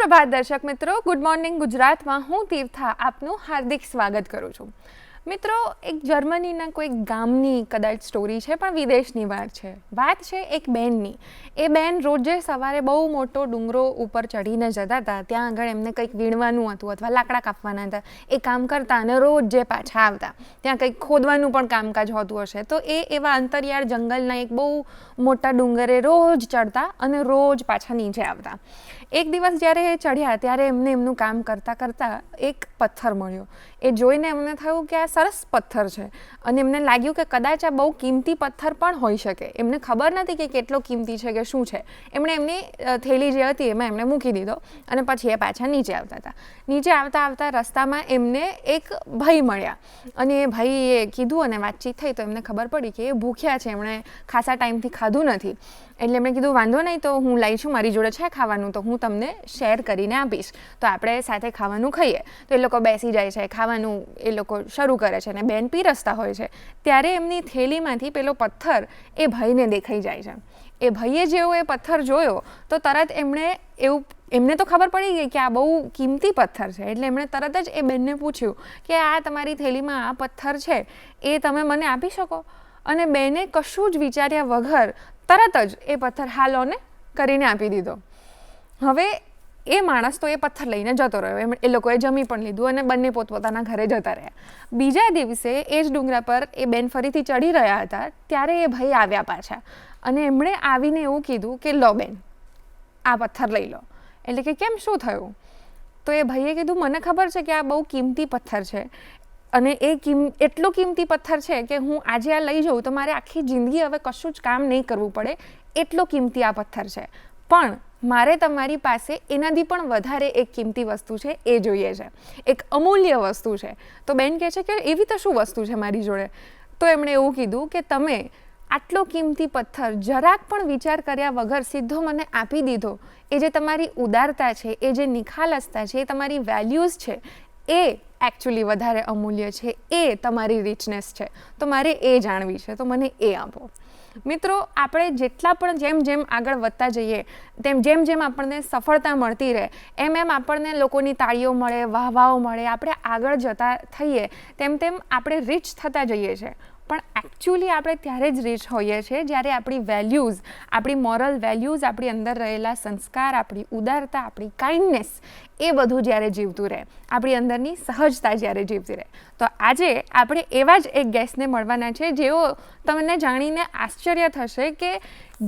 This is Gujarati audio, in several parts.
સુપ્રભાત દર્શક મિત્રો, ગુડ મોર્નિંગ ગુજરાતમાં હું તીર્થા આપનું હાર્દિક સ્વાગત કરું છું. મિત્રો, એક જર્મનીના કોઈ ગામની કદાચ સ્ટોરી છે, પણ વિદેશની વાત છે એક બહેનની. એ બહેન રોજે સવારે બહુ મોટો ડુંગરો ઉપર ચડીને જતા હતા. ત્યાં આગળ એમને કંઈક વીણવાનું હતું અથવા લાકડા કાપવાના હતા. એ કામ કરતા અને રોજ જે પાછા આવતા, ત્યાં કંઈક ખોદવાનું પણ કામકાજ હોતું હશે. તો એ એવા અંતરિયાળ જંગલના એક બહુ મોટા ડુંગરે રોજ ચડતા અને રોજ પાછા નીચે આવતા. એક દિવસ જ્યારે એ ચડ્યા ત્યારે એમને એમનું કામ કરતાં કરતાં એક પથ્થર મળ્યો. એ જોઈને એમને થયું કે આ સરસ પથ્થર છે અને એમને લાગ્યું કે કદાચ આ બહુ કિંમતી પથ્થર પણ હોઈ શકે. એમને ખબર નથી કે કેટલો કિંમતી છે કે શું છે. એમણે એમની થેલી જે હતી એમાં એમણે મૂકી દીધો અને પછી એ પાછા નીચે આવતા હતા. નીચે આવતા આવતા રસ્તામાં એમને એક ભાઈ મળ્યા અને એ ભાઈએ કીધું અને વાતચીત થઈ તો એમને ખબર પડી કે એ ભૂખ્યા છે, એમણે ખાસા ટાઈમથી ખાધું નથી. એટલે એમણે કીધું વાંધો નહીં, તો હું લાવી છું, મારી જોડે છે ખાવાનું, તો હું તમને શેર કરીને આપીશ, તો આપણે સાથે ખાવાનું ખાઈએ. તો એ લોકો બેસી જાય છે, ખાવાનું એ લોકો શરૂ કરે છે અને બેન પીરસતા હોય છે. ત્યારે એમની થેલીમાંથી પેલો પથ્થર એ ભાઈને દેખાઈ જાય છે. એ ભાઈએ જેવો એ પથ્થર જોયો તો તરત એમને તો ખબર પડી ગઈ કે આ બહુ કિંમતી પથ્થર છે. એટલે એમણે તરત જ એ બેનને પૂછ્યું કે આ તમારી થેલીમાં આ પથ્થર છે, એ તમે મને આપી શકો? અને બેને કશું જ વિચાર્યા વગર તરત જ એ પથ્થર હાલોને કરીને આપી દીધો. હવે એ માણસ તો એ પથ્થર લઈને જતો રહ્યો. એ લોકોએ જમી પણ લીધું અને બંને પોતપોતાના ઘરે જતા રહ્યા. બીજા દિવસે એ જ ડુંગરા પર એ બેન ફરીથી ચડી રહ્યા હતા ત્યારે એ ભાઈ આવ્યા પાછા અને એમણે આવીને એવું કીધું કે લો બેન, આ પથ્થર લઈ લો. એટલે કે કેમ, શું થયું? તો એ ભાઈએ કીધું મને ખબર છે કે આ બહુ કિંમતી પથ્થર છે અને એટલો કિંમતી પથ્થર છે કે હું આજે આ લઈ જાઉં તો મારે આખી જિંદગી હવે કશું જ કામ નહીં કરવું પડે, એટલો કિંમતી આ પથ્થર છે. પણ મારે તમારી પાસે એનાથી પણ વધારે એક કિંમતી વસ્તુ છે, એ જોઈએ છે, એક અમૂલ્ય વસ્તુ છે. તો બેન કહે છે કે એવી તો શું વસ્તુ છે મારી જોડે? તો એમણે એવું કીધું કે તમે આટલો કિંમતી પથ્થર જરાક પણ વિચાર કર્યા વગર સીધો મને આપી દીધો. એ જે તમારી ઉદારતા છે, એ જે નિખાલસતા છે, એ તમારી વેલ્યુઝ છે, એ એકચ્યુઅલી વધારે અમૂલ્ય છે, એ તમારી રિચનેસ છે. તો મારે એ જાણવી છે, તો મને એ આપો. મિત્રો, આપણે જેટલા પણ જેમ આગળ વધતા જઈએ, જેમ આપણને સફળતા મળતી રહે, એમ આપણને લોકોની તાળીઓ મળે, વાહવાઓ મળે, આપણે આગળ જતા થઈએ તેમ આપણે રીચ થતા જઈએ છીએ. પણ એકચ્યુઅલી આપણે ત્યારે જ રીચ હોઈએ છીએ જ્યારે આપણી વેલ્યુઝ, આપણી મોરલ વેલ્યુઝ, આપણી અંદર રહેલા સંસ્કાર, આપણી ઉદારતા, આપણી કાઇન્ડનેસ, એ બધું જ્યારે જીવતું રહે, આપણી અંદરની સહજતા જ્યારે જીવતી રહે. તો આજે આપણે એવા જ એક ગેસ્ટને મળવાના છે જેઓ તમને જાણીને આશ્ચર્ય થશે કે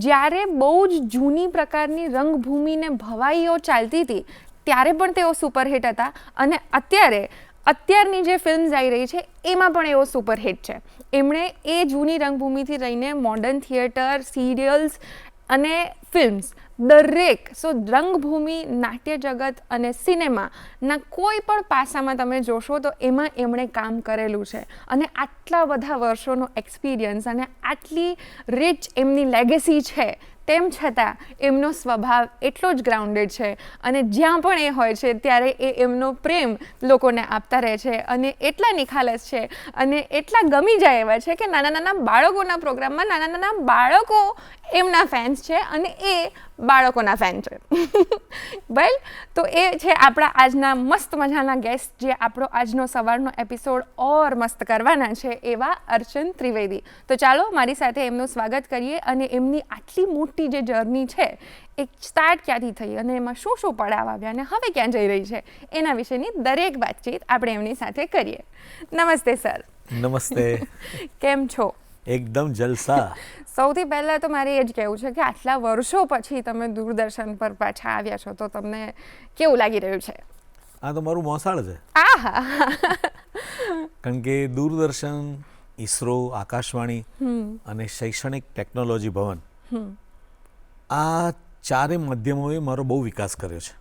જ્યારે બહુ જ જૂની પ્રકારની રંગભૂમિને ભવાઈઓ ચાલતી હતી ત્યારે પણ તેઓ સુપરહિટ હતા અને અત્યારની જે ફિલ્મ્સ આવી રહી છે એમાં પણ એવો સુપરહિટ છે. એમણે એ જૂની રંગભૂમિથી લઈને મોડર્ન થિયેટર, સિરિયલ્સ અને ફિલ્મ્સ દરેક, રંગભૂમિ, નાટ્ય જગત અને સિનેમાના કોઈ પણ પાસામાં તમે જોશો તો એમાં એમણે કામ કરેલું છે. અને આટલા બધા વર્ષોનો એક્સપિરિયન્સ અને આટલી રિચ એમની લેગેસી છે, તેમ છતાં એમનો સ્વભાવ એટલો જ ગ્રાઉન્ડેડ છે અને જ્યાં પણ એ હોય છે ત્યારે એ એમનો પ્રેમ લોકોને આપતા રહે છે અને એટલા નિખાલસ છે અને એટલા ગમી જાય એવા છે કે નાના બાળકોના પ્રોગ્રામમાં નાના બાળકો એમના ફેન્સ છે અને એ બાળકોના ફેન છે. વેલ, તો એ છે આપણા આજના મસ્ત મજાના ગેસ્ટ, જે આપણો આજનો સવારનો એપિસોડ ઓર મસ્ત કરવાના છે, એવા અર્ચન ત્રિવેદી. તો ચાલો મારી સાથે એમનું સ્વાગત કરીએ અને એમની આટલી મોટી જે જર્ની છે, એક સ્ટાર્ટ ક્યાંથી થઈ અને એમાં શું શું પડાવ આવ્યા અને હવે ક્યાં જઈ રહી છે, એના વિશેની દરેક વાતચીત આપણે એમની સાથે કરીએ. નમસ્તે સર. નમસ્તે. કેમ છો? એકદમ જલસા. સૌથી પહેલાં તો મારે એ જ કહેવું છે કે આટલા વર્ષો પછી તમે દૂરદર્શન પર પાછા આવ્યા છો, તો તમને કેવું લાગી રહ્યું છે? આ તો મારું મોસાળ છે. કારણ કે દૂરદર્શન, ઈસરો, આકાશવાણી અને શૈક્ષણિક ટેકનોલોજી ભવન, આ ચારે માધ્યમોએ મારો બહુ વિકાસ કર્યો છે.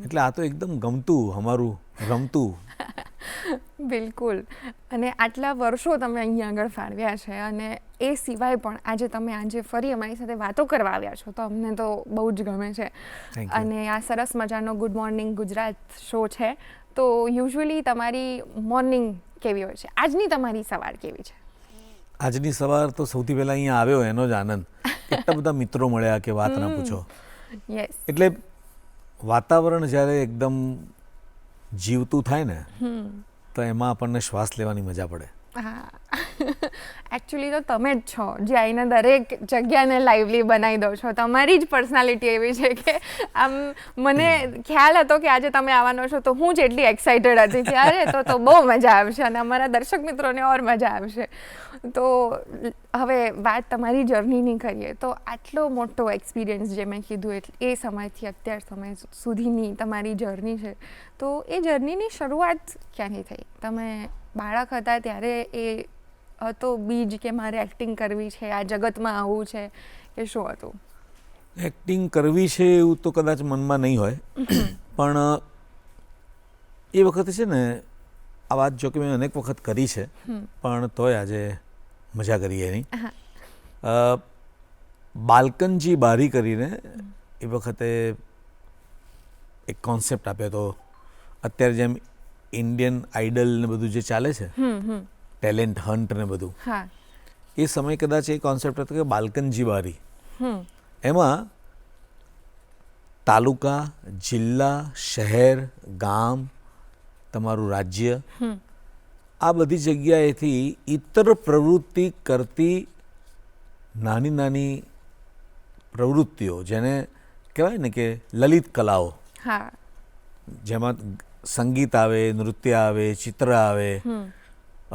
એટલે આ તો એકદમ ગમતું, અમારું રમતું. બિલકુલ. અને આટલા વર્ષો તમે અહીંયા આગળ ફાળવ્યા છે અને એ સિવાય પણ આજે ફરી અમારી સાથે વાતો કરવા આવ્યા છો, તો અમને તો બહુ જ ગમે છે. અને આ સરસ મજાનો ગુડ મોર્નિંગ ગુજરાત શો છે. તો યુઝ્યુઅલી તમારી મોર્નિંગ કેવી હોય છે? આજની તમારી સવાર કેવી છે? આજની સવાર તો સૌથી પહેલાં અહીંયા આવ્યો એનો જ આનંદ. એટલા બધા મિત્રો મળ્યા કે વાત ના પૂછો. યસ. એટલે વાતાવરણ જ્યારે એકદમ જીવતું થાય ને તો એમાં આપણને શ્વાસ લેવાની મજા પડે. હા એકચ્યુઅલી તો તમે જ છો જે આઈને દરેક જગ્યાને લાઇવલી બનાવી દો છો. તમારી જ પર્સનાલિટી એવી છે કે આમ મને ખ્યાલ હતો કે આજે તમે આવવાનો છો તો હું જ એટલી એક્સાઇટેડ હતી કે અરે તો બહુ મજા આવશે અને અમારા દર્શક મિત્રોને ઓર મજા આવશે. તો હવે વાત તમારી જર્નીની કરીએ તો આટલો મોટો એક્સપિરિયન્સ જે મેં કીધું એટલે એ સમયથી અત્યાર સમય સુધીની તમારી જર્ની છે, તો એ જર્નીની શરૂઆત ક્યાંથી થઈ? તમે બાળક હતા ત્યારે એ હતો બીજ કે મારે એક્ટિંગ કરવી છે, આ જગતમાં આવવું છે, કે શું હતું? એક્ટિંગ કરવી છે એવું તો કદાચ મનમાં નહીં હોય, પણ એ વખતે છે ને આ વાત જો કે મેં અનેક વખત કરી છે, પણ તોય આજે મજા કરીએ એની. બાલ્કનજી બારી કરીને એ વખતે એક કોન્સેપ્ટ આપ્યો હતો. અત્યારે જેમ ઇન્ડિયન આઇડલ ને બધું જે ચાલે છે, ટેલેન્ટ હન્ટ ને બધું, એ સમય કદાચ એ કોન્સેપ્ટ હતો કે બાલ્કનજી બારી. એમાં તાલુકા, જિલ્લા, શહેર, ગામ, તમારું રાજ્ય, આ બધી જગ્યાએથી ઇતર પ્રવૃત્તિ કરતી નાની નાની પ્રવૃત્તિઓ, જેને કહેવાય ને કે લલિત કલાઓ, જેમાં સંગીત આવે, નૃત્ય આવે, ચિત્ર આવે,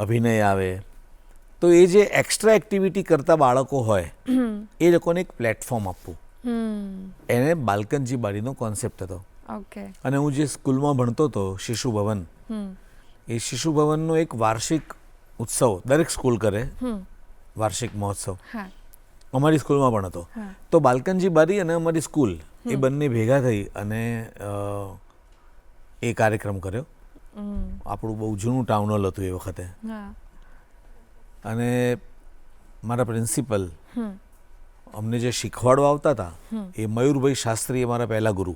અભિનય આવે, તો એ જે એક્સ્ટ્રા એક્ટિવિટી કરતા બાળકો હોય એ લોકોને એક પ્લેટફોર્મ આપવું, એને બાલ્કનજી બારીનો કોન્સેપ્ટ હતો. અને હું જે સ્કૂલમાં ભણતો હતો શિશુ ભવન, એ શિશુ ભવનનો એક વાર્ષિક ઉત્સવ દરેક સ્કૂલ કરે, વાર્ષિક મહોત્સવ, અમારી સ્કૂલમાં પણ હતો. તો બાલ્કનજી બારી અને અમારી સ્કૂલ એ બંને ભેગા થઈ અને એ કાર્યક્રમ કર્યો. આપણું બહુ જૂનું ટાઉન હોલ હતું એ વખતે. અને મારા પ્રિન્સિપલ અમને જે શીખવાડવા આવતા હતા એ મયુરભાઈ શાસ્ત્રી, અમારા પહેલા ગુરુ.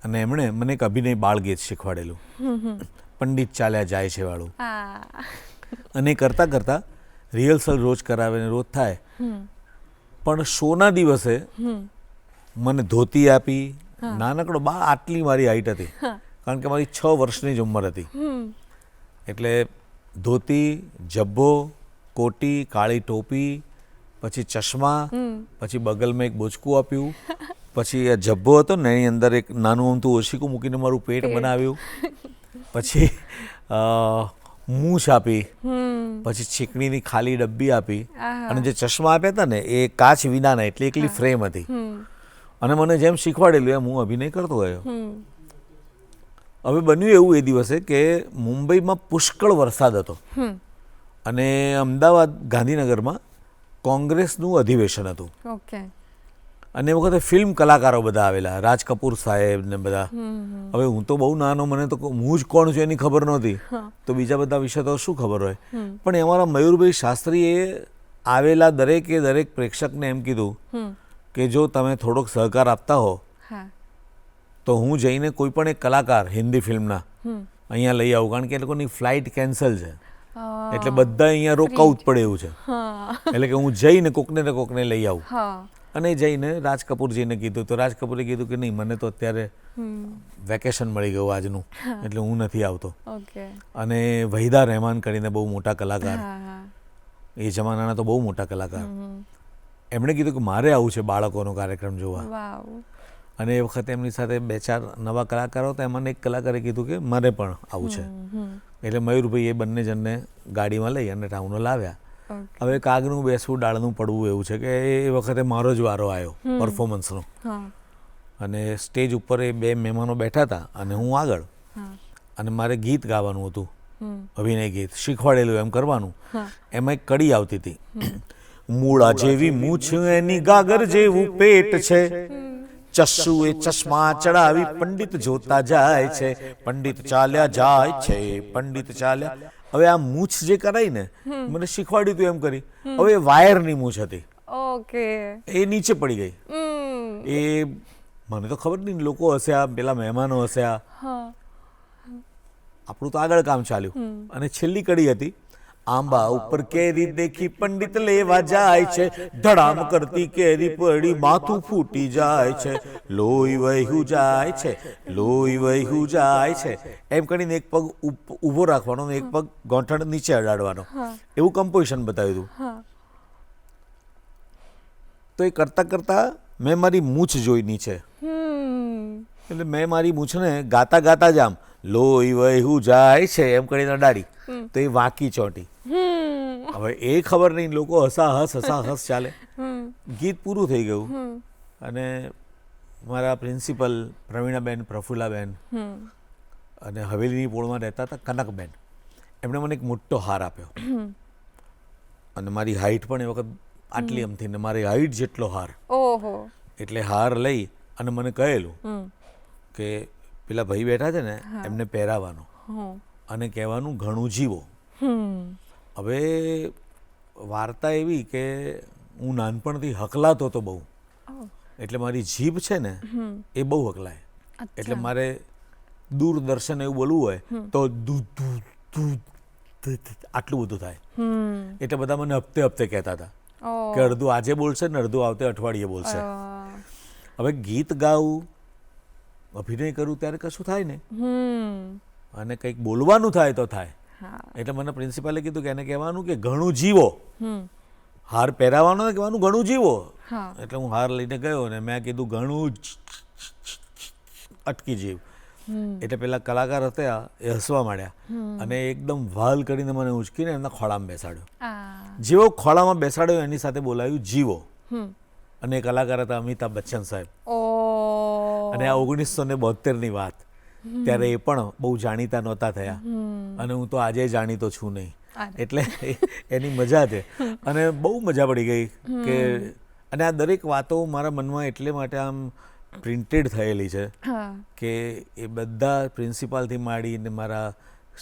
અને એમણે મને એક અભિનય બાળ ગીત શીખવાડેલું, પંડિત ચાલ્યા જાય છે વાળું. અને કરતાં કરતાં રિહર્સલ રોજ કરાવે ને રોજ થાય, પણ શોના દિવસે મને ધોતી આપી. નાનકડો બા, આટલી મારી હાઈટ હતી, કારણ કે મારી 6 વર્ષની જ ઉંમર હતી. એટલે ધોતી, જબ્બો, કોટી, કાળી ટોપી, પછી ચશ્મા, પછી બગલમાં એક બોચકું આપ્યું, પછી જબ્બો હતો ને એની અંદર એક નાનું અમથું ઓશીકું મૂકીને મારું પેટ બનાવ્યું, પછી મૂછ આપી, પછી ચીકણીની ખાલી ડબ્બી આપી, અને જે ચશ્મા આપ્યા હતા ને એ કાચ વિનાના, એટલે એકલી ફ્રેમ હતી. અને મને જેમ શીખવાડેલું એમ હું અભિનય કરતો ગયો. હવે બન્યું એવું એ દિવસે કે મુંબઈમાં પુષ્કળ વરસાદ હતો અને અમદાવાદ, ગાંધીનગરમાં કોંગ્રેસનું અધિવેશન હતું. અને એ વખતે ફિલ્મ કલાકારો બધા આવેલા, રાજ કપૂર સાહેબ ને બધા. હવે હું તો બહુ નાનો, મને તો હું જ કોણ છું એની ખબર નહોતી, તો બીજા બધા વિશે તો શું ખબર હોય. પણ અમારા મયુરભાઈ શાસ્ત્રીએ આવેલા દરેક પ્રેક્ષકને એમ કીધું કે જો તમે થોડોક સહકાર આપતા હો તો હું જઈને કોઈ પણ એક કલાકાર હિન્દી ફિલ્મના અહીંયા લઈ આવું, કારણ કે એ લોકોની ફ્લાઇટ કેન્સલ છે, એટલે બધા અહીંયા રોકાવું જ પડે એવું છે. એટલે કે હું જઈને કોકને ને કોકને લઈ આવું. અને જઈને રાજ કપૂરજીને કીધું, તો રાજ કપૂરે કીધું કે નહીં, મને તો અત્યારે વેકેશન મળી ગયું આજનું, એટલે હું નથી આવતો. અને વહીદા રહેમાન કરીને બહુ મોટા કલાકાર, એ જમાનાના તો બહુ મોટા કલાકાર, એમણે કીધું કે મારે આવું છે બાળકોનો કાર્યક્રમ જોવા. અને એ વખતે એમની સાથે 2-4 નવા કલાકારો હતા, એમાંને એક કલાકારે કીધું કે મારે પણ આવું છે. એટલે મયુરભાઈ એ બંને જણને ગાડીમાં લઈ અને ટાઉન હોલ આવ્યા. હવે કાગનું બેસવું ડાળનું પડવું એવું છે કે એ વખતે મારો જ વારો આવ્યો પરફોર્મન્સનો. અને સ્ટેજ ઉપર એ 2 મહેમાનો બેઠા હતા અને હું આગળ, અને મારે ગીત ગાવાનું હતું, અભિનય ગીત શીખવાડેલું એમ કરવાનું. એમાં એક કડી આવતી હતી, મૂળા જેવી મૂછ એની ગાગર જેવું પેટ છે, ચસ્સુ એ ચશ્મા ચડાવી પંડિત જોતા જાય છે, પંડિત ચાલ્યા જાય છે, પંડિત ચાલ્યા. હવે આ મૂછ જે કરાઈ ને મને શીખવાડ્યું હતું એમ કરી, હવે વાયરની મૂછ હતી, એ નીચે પડી ગઈ. એ મને તો ખબર નહીં, લોકો હસ્યા, પેલા મહેમાનો હસ્યા, આપણું તો આગળ કામ ચાલ્યું. અને છેલ્લી કડી હતી, આંબા ઉપર કેરી દેખી પંડિત લેવા જાય છે, ધડામ કરતી કેરી પડી માથું ફૂટી જાય છે, લોહી વહ્યું જાય છે, લોહી વહ્યું જાય છે, એમ કરીને એક પગ ઊભો રાખવાનો અને એક પગ ગોઠણ નીચે અડાડવાનો, એવું કમ્પોઝિશન બતાવ્યું હતું. તો એ કરતા કરતા મેં મારી મૂછ જોઈ નીચે, એટલે મેં મારી મૂછને ગાતા ગાતા જ આમ લોહી વહ્યું જાય છે એમ કરીને અડાડી, તો એ વાંકી ચોંટી. હવે એ ખબર નહીં, લોકો હસ ચાલે. ગીત પૂરું થઈ ગયું અને મારા પ્રિન્સિપલ પ્રવીણાબેન, પ્રફુલ્લાબેન અને હવેલીની પોળમાં રહેતા હતા કનકબેન, એમણે મને એક મોટો હાર આપ્યો. અને મારી હાઈટ પણ એ વખત આટલી અમથી ને મારી હાઈટ જેટલો હાર. એટલે હાર લઈ અને મને કહેલું કે પેલા ભાઈ બેઠા છે ને એમને પહેરાવાનો અને કહેવાનું ઘણું જીવો. હવે વાર્તા એવી કે હું નાનપણથી હકલાતો હતો બહુ, એટલે મારી જીભ છે ને એ બહુ હકલાય. એટલે મારે દૂરદર્શન એવું બોલવું હોય તો દૂધ દૂધ દૂધ આટલું બધું થાય. એટલે બધા મને હપ્તે હપ્તે કહેતા હતા કે અડધું આજે બોલશે ને અડધું આવતે અઠવાડિયે બોલશે. હવે ગીત ગાવું, અભિનય કરું ત્યારે કશું થાય ને, અને કંઈક બોલવાનું થાય તો થાય. એટલે મને પ્રિન્સિપાલે કીધું કે એને કહેવાનું કે ઘણું જીવો, હાર પહેરાવાનો ને કહેવાનું ઘણું જીવો. એટલે હું હાર લઈને ગયો ને મેં કીધું ઘણું અટકી જીવ. એટલે પેલા કલાકાર હતા એ હસવા માંડ્યા અને એકદમ વાલ કરીને મને ઉંચકીને એમના ખોળામાં બેસાડ્યો. જેવો ખોળામાં બેસાડ્યો એની સાથે બોલાયું જીવો. અને એ કલાકાર હતા અમિતાભ બચ્ચન સાહેબ. અને આ 1972ની વાત, ત્યારે એ પણ બહુ જાણીતા નહોતા થયા અને હું તો આજે જાણીતો છું નહીં. એટલે એની મજા છે અને બહુ મજા પડી ગઈ કે, અને આ દરેક વાતો મારા મનમાં એટલે માટે આમ પ્રિન્ટેડ થયેલી છે કે એ બધા પ્રિન્સિપાલથી માંડીને મારા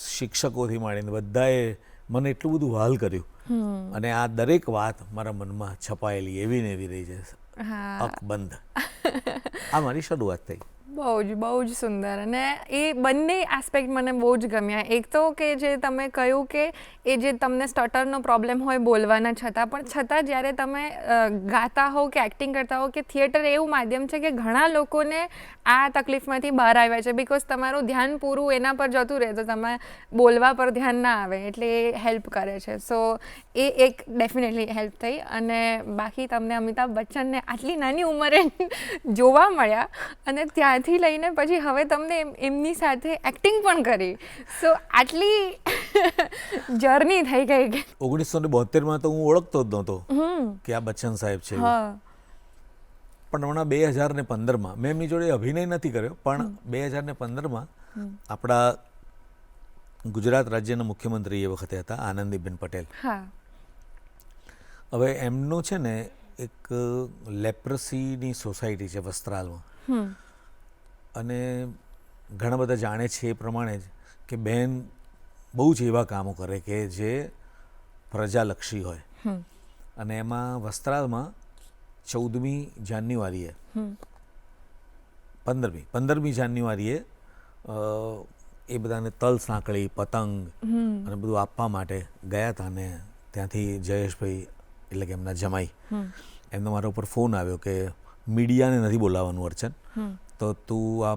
શિક્ષકોથી માંડીને બધાએ મને એટલું બધું વહાલ કર્યું અને આ દરેક વાત મારા મનમાં છપાયેલી એવી ને એવી રહી છે અકબંધ. આ મારી શરૂઆત થઈ. બહુ જ સુંદર. અને એ બંને એસ્પેક્ટ મને બહુ જ ગમ્યા. એક તો કે જે તમે કહ્યું કે એ જે તમને સ્ટટરનો પ્રોબ્લેમ હોય બોલવાના છતાં જ્યારે તમે ગાતા હો કે એક્ટિંગ કરતા હો કે થિયેટર એવું માધ્યમ છે કે ઘણા લોકોને આ તકલીફમાંથી બહાર આવ્યા છે, બિકોઝ તમારું ધ્યાન પૂરું એના પર જતું રહે તો તમે બોલવા પર ધ્યાન ના આવે, એટલે એ હેલ્પ કરે છે. સો એ એક ડેફિનેટલી હેલ્પ થઈ. અને બાકી તમને અમિતાભ બચ્ચનને આટલી નાની ઉંમરે જોવા મળ્યા અને ત્યાંથી લઈને પછી હવે તમને એમની સાથે એક્ટિંગ પણ કરી. સો આટલી જર્ની થઈ ગઈ. 1972માં તો હું ઓળખતો જ નહોતો કે આ બચ્ચન સાહેબ છે. પણ હમણાં 2015માં મેં એમની જોડે અભિનય નથી કર્યો, પણ 2015માં આપણા ગુજરાત રાજ્યના મુખ્યમંત્રી એ વખતે હતા આનંદીબેન પટેલ. હવે એમનું છે ને એક લેપ્રસીની સોસાયટી છે વસ્ત્રાલમાં, અને ઘણા બધા જાણે છે એ પ્રમાણે જ કે બેન બહુ જ એવા કામો કરે કે જે પ્રજાલક્ષી હોય. અને એમાં વસ્ત્રાલમાં 14મી જાન્યુઆરીએ 15મી જાન્યુઆરીએ એ બધાને તલ સાંકળી, પતંગ અને બધું આપવા માટે ગયા હતા. ને ત્યાંથી જયેશભાઈ એટલે કે એમના જમાઈ, એમનો મારા ઉપર ફોન આવ્યો કે મીડિયાને નથી બોલાવવાનું અર્ચન, તો તું આ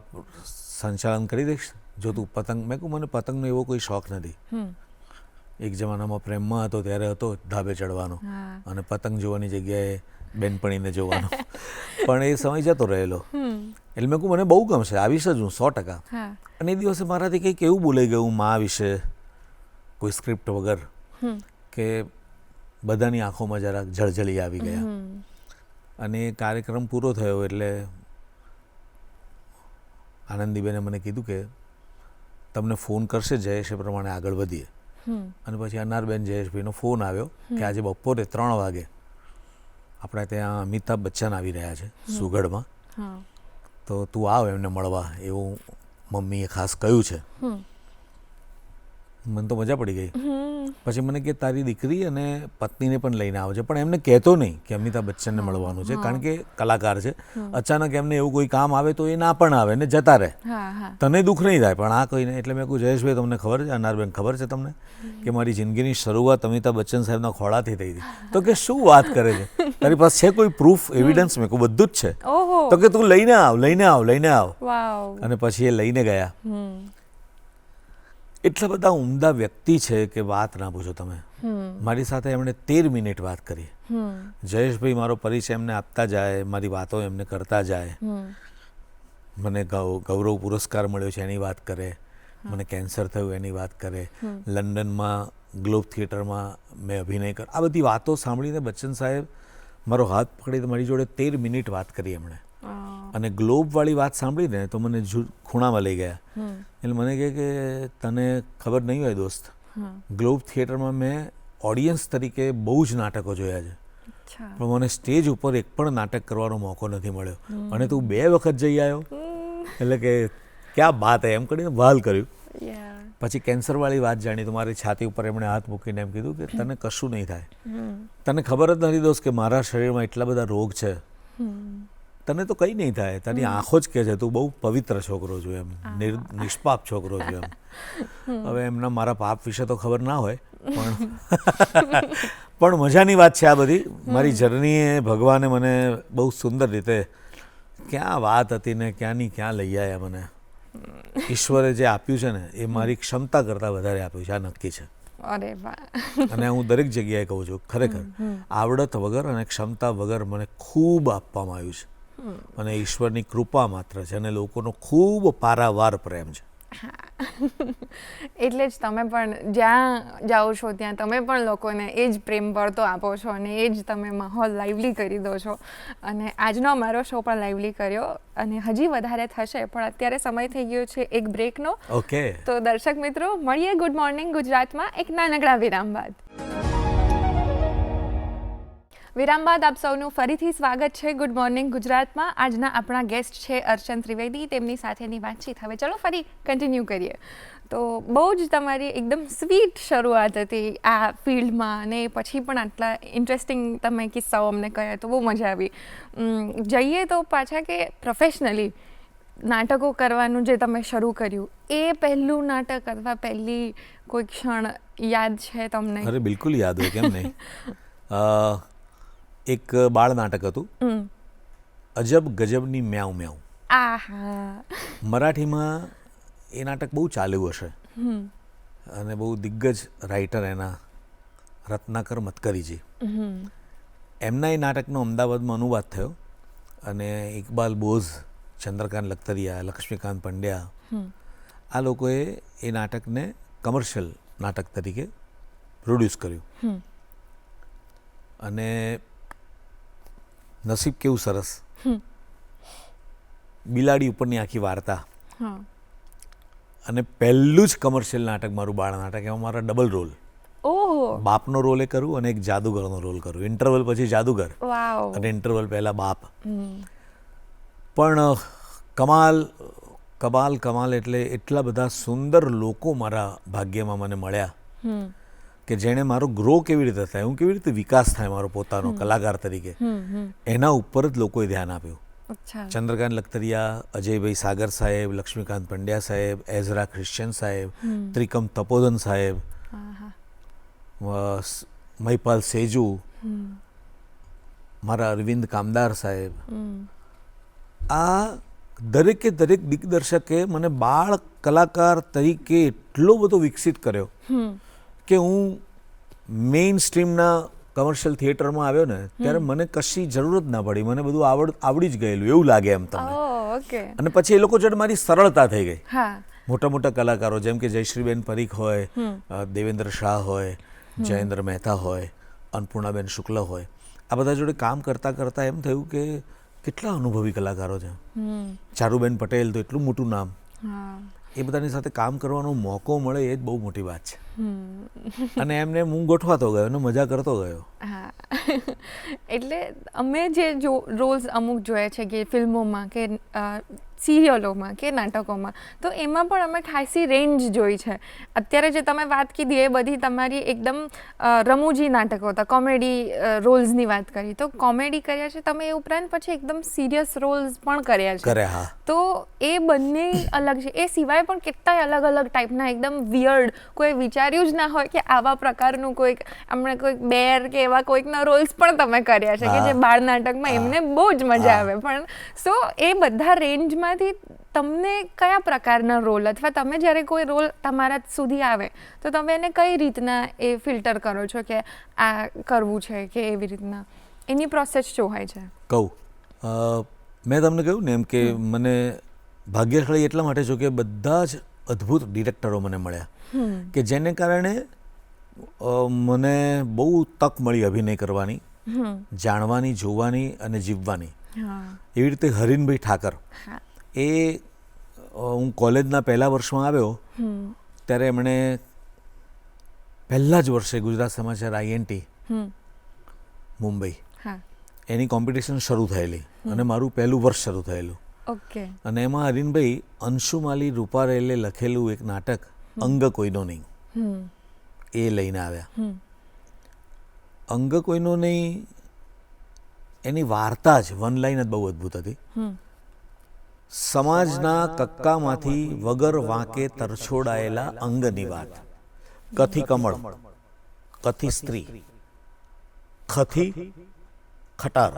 સંચાલન કરી દઈશ જો તું પતંગ. મેં કહું મને પતંગનો એવો કોઈ શોખ નથી. એક જમાનામાં પ્રેમમાં હતો ત્યારે હતો ધાબે ચડવાનો અને પતંગ જોવાની જગ્યાએ બેનપણીને જોવાનો, પણ એ સમય જતો રહેલો. એટલે મેં કહું મને બહુ ગમશે, આવીશ જ હું 100%. અને એ દિવસે મારાથી કંઈક એવું બોલાઈ ગયું મા વિશે, કોઈ સ્ક્રિપ્ટ વગર, કે બધાની આંખોમાં જરાક જળજળી આવી ગયા. અને કાર્યક્રમ પૂરો થયો એટલે આનંદીબેને મને કીધું કે તમને ફોન કરશે જયેશ, એ પ્રમાણે આગળ વધીએ. અને પછી અનારબેન જયેશભાઈનો ફોન આવ્યો કે આજે બપોરે 3 વાગે આપણે ત્યાં અમિતાભ બચ્ચન આવી રહ્યા છે સુગઢમાં, તો તું આવ એમને મળવા, એવું મમ્મીએ ખાસ કહ્યું છે. મને તો મજા પડી ગઈ. પછી મને કે તારી દીકરી અને પત્નીને પણ લઈને આવજે, પણ એમને કહેતો નહીં કે અમિતાભ બચ્ચનને મળવાનું છે, કારણ કે કલાકાર છે. અચાનક એમને એવું કોઈ કામ આવે તો એ ના પણ આવે ને જતા રહે. તને દુઃખ નહીં થાય, પણ આ કહીને એટલે મેં કહ્યું જયેશભાઈ તમને ખબર છે, અનારબેન ખબર છે તમને કે મારી જિંદગીની શરૂઆત અમિતાભ બચ્ચન સાહેબના ખોળાથી થઈ હતી. તો કે શું વાત કરે છે, તારી પાસે છે કોઈ પ્રૂફ, એવિડન્સ? મેં કહું બધું જ છે. તો કે તું લઈને આવ. અને પછી એ લઈને ગયા. એટલા બધા ઉમદા વ્યક્તિ છે કે વાત ના પૂછો તમે. મારી સાથે એમણે 13 મિનિટ વાત કરી. જયેશભાઈ મારો પરિચય એમને આપતા જાય, મારી વાતો એમને કરતા જાય. મને ગૌરવ પુરસ્કાર મળ્યો છે એની વાત કરે, મને કેન્સર થયું એની વાત કરે, લંડનમાં ગ્લોબ થિયેટરમાં મેં અભિનય કર્યો. આ બધી વાતો સાંભળીને બચ્ચન સાહેબ મારો હાથ પકડીને મારી જોડે 13 મિનિટ વાત કરી એમણે. અને ગ્લોબવાળી વાત સાંભળીને તો મને ખૂણામાં લઈ ગયા. એટલે મને કહે કે તને ખબર નહીં હોય દોસ્ત, ગ્લોબ થિયેટરમાં મેં ઓડિયન્સ તરીકે બહુ જ નાટકો જોયા છે, પણ મને સ્ટેજ ઉપર એક પણ નાટક કરવાનો મોકો નથી મળ્યો, અને તું 2 વખત જઈ આવ્યો. એટલે કે ક્યાં બાત હે, એમ કરીને વહાલ કર્યું. પછી કેન્સરવાળી વાત જાણી તો મારી છાતી ઉપર એમણે હાથ મૂકીને એમ કીધું કે તને કશું નહીં થાય, તને ખબર જ નથી દોસ્ત કે મારા શરીરમાં એટલા બધા રોગ છે, તને તો કંઈ નહીં થાય, તારી આંખો જ કહે છે તું બહુ પવિત્ર છોકરો છું, એમ નિષ્પાપ છોકરો છું એમ. હવે એમના મારા પાપ વિશે તો ખબર ના હોય, પણ મજાની વાત છે આ બધી. મારી જર્નીએ ભગવાને મને બહુ સુંદર રીતે ક્યાં વાત હતી ને ક્યાંની ક્યાં લઈ આવ્યા મને. ઈશ્વરે જે આપ્યું છે ને એ મારી ક્ષમતા કરતાં વધારે આપ્યું છે, આ નક્કી છે. અરે વાહ. અને હું દરેક જગ્યાએ કહું છું, ખરેખર આવડત વગર અને ક્ષમતા વગર મને ખૂબ આપવામાં આવ્યું છે, અને ઈશ્વરની કૃપા માત્ર છે, અને લોકોનો ખૂબ પારાવાર પ્રેમ છે. એટલે જ તમે પણ જ્યાં જાઓ છો ત્યાં તમે પણ લોકોને એ જ પ્રેમ વળતો આપો છો, અને એ જ તમે માહોલ લાઇવલી કરી દો છો. અને આજનો અમારો શો પણ લાઇવલી કર્યો, અને હજી વધારે થશે, પણ અત્યારે સમય થઈ ગયો છે એક બ્રેકનો. ઓકે, તો દર્શક મિત્રો મળીએ ગુડ મોર્નિંગ ગુજરાતમાં એક નાનકડા વિરામ બાદ. વિરામ બાદ આપ સૌનું ફરીથી સ્વાગત છે ગુડ મોર્નિંગ ગુજરાતમાં. આજના આપણા ગેસ્ટ છે અર્ચન ત્રિવેદી, તેમની સાથેની વાતચીત હવે ચલો ફરી કન્ટિન્યુ કરીએ. તો બહુ જ તમારી એકદમ સ્વીટ શરૂઆત હતી આ ફિલ્ડમાં, અને પછી પણ આટલા ઇન્ટરેસ્ટિંગ તમે કિસ્સાઓ અમને કહ્યા તો બહુ મજા આવી. જઈએ તો પાછા કે પ્રોફેશનલી નાટકો કરવાનું જે તમે શરૂ કર્યું, એ પહેલું નાટક અથવા પહેલી કોઈ ક્ષણ યાદ છે તમને? અરે બિલકુલ યાદ હોય, કેમ નહીં. એક બાળ નાટક હતું, અજબ ગજબની મ્યાઉ મ્યાઉ. આહા. મરાઠીમાં એ નાટક બહુ ચાલ્યું હશે, અને બહુ દિગ્ગજ રાઇટર એના રત્નાકર મતકરીજી, એમના એ નાટકનો અમદાવાદમાં અનુવાદ થયો, અને ઇકબાલ બોઝ, ચંદ્રકાંત લખતરિયા, લક્ષ્મીકાંત પંડ્યા, આ લોકોએ એ નાટકને કમર્શિયલ નાટક તરીકે પ્રોડ્યુસ કર્યું. અને નસીબ કેવું સરસ, બિલાડી ઉપરની આખી વાર્તા, અને પહેલું જ કમર્શિયલ નાટક મારું બાળ નાટક, એમાં મારા ડબલ રોલ, બાપનો રોલ એ કરું અને એક જાદુગરનો રોલ કરું. ઇન્ટરવલ પછી જાદુગર અને ઇન્ટરવલ પહેલા બાપ. પણ કમાલ એટલે એટલા બધા સુંદર લોકો મારા ભાગ્યમાં મને મળ્યા કે જેણે મારો ગ્રો કેવી રીતે થાય, હું કેવી રીતે વિકાસ થાય મારો પોતાનો કલાકાર તરીકે, એના ઉપર જ લોકોએ ધ્યાન આપ્યું. ચંદ્રકાંત લખતરિયા, અજયભાઈ સાગર સાહેબ, લક્ષ્મીકાંત પંડ્યા સાહેબ, એઝરા ક્રિશ્ચિયન સાહેબ, ત્રિકમ તપોધન સાહેબ, મહિપાલ સેજુ, મારા અરવિંદ કામદાર સાહેબ, આ દરેકે દરેક દિગ્દર્શકે મને બાળ કલાકાર તરીકે એટલો બધો વિકસિત કર્યો કે હું મેઇન સ્ટ્રીમના કમર્શિયલ થિયેટરમાં આવ્યો ને ત્યારે મને કશી જરૂર જ ના પડી, મને બધું આવડી જ ગયેલું એવું લાગે એમ તમને. અને પછી એ લોકો જોડે મારી સરળતા થઈ ગઈ. મોટા મોટા કલાકારો જેમ કે જયશ્રીબેન પરીખ હોય, દેવેન્દ્ર શાહ હોય, જયેન્દ્ર મહેતા હોય, અન્નપૂર્ણાબેન શુક્લ હોય, આ બધા જોડે કામ કરતાં કરતાં એમ થયું કે કેટલા અનુભવી કલાકારો છે. ચારુબેન પટેલ તો એટલું મોટું નામ, એ બધાની સાથે કામ કરવાનો મોકો મળે એ જ બહુ મોટી વાત છે. અને એમને હું ગોઠવાતો ગયો અને મજા કરતો ગયો. એટલે અમે જે રોલ્સ અમુક જોયા છે કે ફિલ્મોમાં કે સિરિયલોમાં કે નાટકોમાં, તો એમાં પણ અમે ખાસી રેન્જ જોઈ છે. અત્યારે જે તમે વાત કીધી એ બધી તમારી એકદમ રમૂજી નાટકો હતા, કોમેડી રોલ્સની વાત કરી, તો કોમેડી કર્યા છે તમે, એ ઉપરાંત પછી એકદમ સિરિયસ રોલ્સ પણ કર્યા છે. કર્યા, હા. તો એ બંને અલગ છે. એ સિવાય પણ કેટલાય અલગ અલગ ટાઈપના એકદમ વિયર્ડ, કોઈ વિચાર્યું જ ના હોય કે આવા પ્રકારનું કોઈક હમણાં કોઈક બેર કે એવા કોઈકના રોલ્સ પણ તમે કર્યા છે કે જે બાળ નાટકમાં એમને બહુ જ મજા આવે. પણ સો એ બધા રેન્જમાંથી તમને કયા પ્રકારના રોલ, અથવા તમે જ્યારે કોઈ રોલ તમારા સુધી આવે તો તમે એને કઈ રીતના એ ફિલ્ટર કરો છો કે આ કરવું છે કે એવી રીતના, એની પ્રોસેસ શું હોય છે? કહું, મેં તમને કહ્યું ને એમ કે મને ભાગ્યશાળી એટલા માટે છું કે બધા જ અદ્ભુત ડિરેક્ટરો મને મળ્યા કે જેને કારણે મને બહુ તક મળી અભિનય કરવાની, જાણવાની, જોવાની અને જીવવાની. એવી રીતે હરીનભાઈ ઠાકર, એ હું કોલેજના પહેલા વર્ષમાં આવ્યો ત્યારે એમણે પહેલા જ વર્ષે ગુજરાત સમાચાર INT મુંબઈ એની કોમ્પિટિશન શરૂ થયેલી અને મારું પહેલું વર્ષ શરૂ થયેલું. અને એમાં હરીનભાઈ અંશુમાલી રૂપારેલે લખેલું એક નાટક અંગ કોઈનો નહીં એ લઈને આવ્યા. અંગ કોઈનો નહીં એની વાર્તા જ વન લાઈન જ બહુ અદ્ભુત હતી. સમાજના કક્કામાંથી વગર વાંકે તરછોડાયેલા અંગની વાત. કથી કમળ, કથી સ્ત્રી, ખથી ખટાર,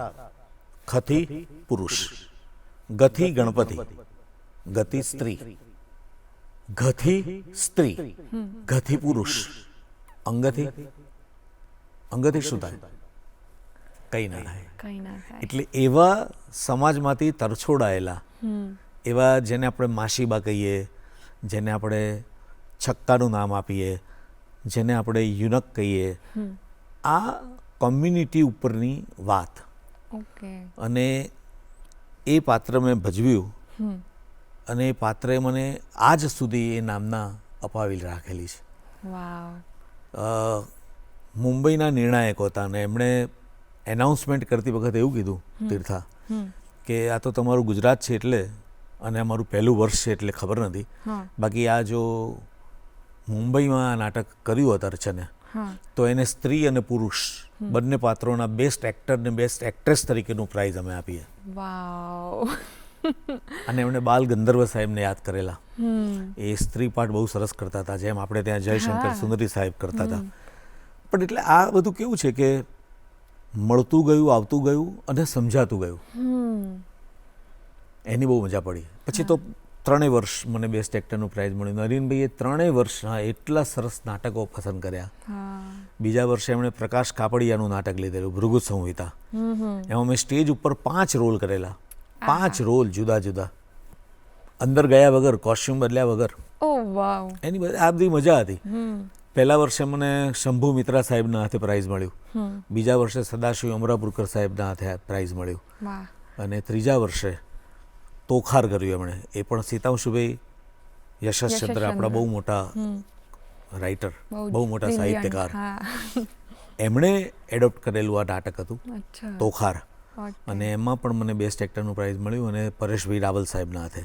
ખથી પુરુષ, ગથી ગણપતિ, ગતિ સ્ત્રી, ગથી સ્ત્રી, ગથી પુરુષ, અંગથી અંગથી શું થાય? કંઈ ના થાય. એટલે એવા સમાજમાંથી તરછોડાયેલા, એવા જેને આપણે માસીબા કહીએ, જેને આપણે છક્કાનું નામ આપીએ, જેને આપણે યુનક કહીએ, આ કોમ્યુનિટી ઉપરની વાત. અને એ પાત્ર મેં ભજવ્યું અને એ પાત્રે મને આજ સુધી એ નામના અપાવી રાખેલી છે. મુંબઈના નિર્ણાયકો હતા અને એમણે એનાઉન્સમેન્ટ કરતી વખતે એવું કીધું, તીર્થા, કે આ તો તમારું ગુજરાત છે એટલે, અને અમારું પહેલું વર્ષ છે એટલે ખબર નથી, બાકી આ જો મુંબઈમાં આ નાટક કર્યું હતું અર્ચને, તો એને સ્ત્રી અને પુરુષ બંને પાત્રોના બેસ્ટ એક્ટર ને બેસ્ટ એક્ટ્રેસ તરીકેનું પ્રાઇઝ અમે આપીએ. અને એમણે બાલ ગંધર્વ સાહેબને યાદ કરેલા. એ સ્ત્રી પાઠ બહુ સરસ કરતા હતા, જેમ આપણે ત્યાં જયશંકર સુંદરી સાહેબ કરતા હતા. પણ એટલે આ બધું કેવું છે કે મળતું ગયું, આવતું ગયું અને સમજાતું ગયું. એની બહુ મજા પડી. પછી તો 3 વર્ષ મને બેસ્ટ એક્ટરનું પ્રાઇઝ મળ્યું. નરીનભાઈએ 3 વર્ષ એટલા સરસ નાટકો પસંદ કર્યા. બીજા વર્ષે એમણે પ્રકાશ કાપડિયાનું નાટક લીધેલું, ભૃગુ સંહિતા. એમાં મેં સ્ટેજ ઉપર 5 રોલ કરેલા, 5 રોલ જુદા જુદા, અંદર ગયા વગર, કોસ્ટ્યુમ બદલ્યા વગર. એની આ બધી મજા હતી. પહેલા વર્ષે મને શંભુ મિત્રા સાહેબના હાથે પ્રાઇઝ મળ્યું, બીજા વર્ષે સદાશિવ અમરાપુરકર સાહેબના હાથે પ્રાઇઝ મળ્યું, અને ત્રીજા વર્ષે તોખાર કર્યું એમણે. એ પણ સીતાંશુભાઈ યશસ્ચંદ્ર, આપણા બહુ મોટા રાઇટર, બહુ મોટા સાહિત્યકાર, એમણે એડોપ્ટ કરેલું આ નાટક હતું તોખાર. અને એમાં પણ મને બેસ્ટ એક્ટરનું પ્રાઇઝ મળ્યું, અને પરેશભાઈ રાવલ સાહેબના હાથે.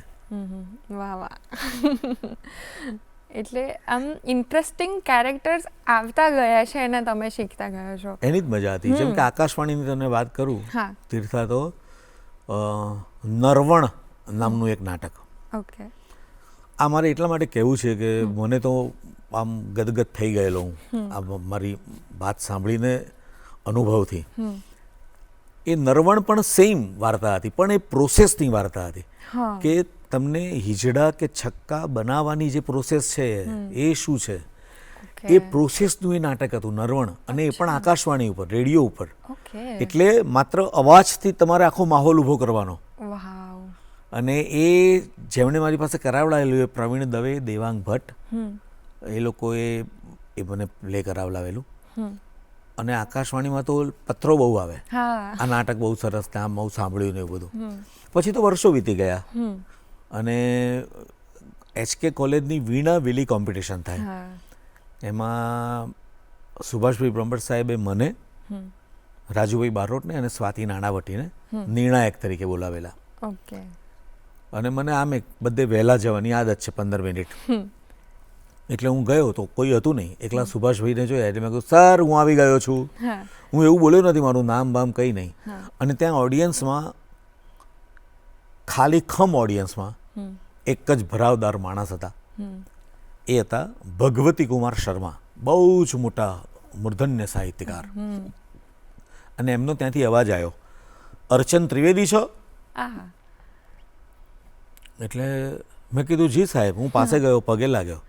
એટલે આમ ઇન્ટરેસ્ટિંગ કેરેક્ટર્સ આવતા ગયા છે અને તમે શીખતા ગયા છો. એની જ મજા હતી. જેમ કે આકાશવાણીની તને વાત કરું, તીર્થા, તો નરવણ નામનું એક નાટક. આ મારે એટલા માટે કહેવું છે કે મને તો આમ ગદગદ થઈ ગયેલો હું આ મારી વાત સાંભળીને, અનુભવથી. એ નરવણ પણ સેમ વાર્તા હતી, પણ એ પ્રોસેસની વાર્તા હતી કે તમને હિજડા કે છક્કા બનાવવાની જે પ્રોસેસ છે એ શું છે, એ પ્રોસેસનું એ નાટક હતું નરવણ. અને એ પણ આકાશવાણી ઉપર, રેડિયો ઉપર. એટલે માત્ર અવાજથી તમારે આખો માહોલ ઊભો કરવાનો. અને એ જેમણે મારી પાસે કરાવડાવેલું, એ પ્રવીણ દવે, દેવાંગ ભટ્ટ, એ લોકોએ એ મને પ્લે કરાવડાવેલું. અને આકાશવાણીમાં તો પત્રો બહુ આવે, આ નાટક બહુ સરસ, ત્યાં બહુ સાંભળ્યું ને એવું બધું. પછી તો વર્ષો વીતી ગયા અને HK કોલેજની વીણા વેલી કોમ્પિટિશન થાય. એમાં સુભાષભાઈ બ્રહ્મભટ્ટ સાહેબે મને, રાજુભાઈ બારોટને અને સ્વાતિ નાણાવટીને નિર્ણાયક તરીકે બોલાવેલા. અને મને આમે બધે વહેલા જવાની આદત છે 15 મિનિટ. એટલે હું ગયો તો કોઈ હતું નહીં, એકલા સુભાષભાઈને જોયા એટલે મેં કહ્યું સર હું આવી ગયો છું. હું એવું બોલ્યો નથી, મારું નામ બામ કંઈ નહીં. અને ત્યાં ઓડિયન્સમાં ખાલી ઓડિયન્સમાં એક જ ભરાવદાર માણસ હતા. એ હતા ભગવતી કુમાર શર્મા, બહુ જ મોટા મૂર્ધન્ય સાહિત્યકાર. અને એમનો ત્યાંથી અવાજ આવ્યો, અર્ચન ત્રિવેદી છો? એટલે મેં કીધું જી સાહેબ. હું પાસે ગયો, પગે લાગ્યો.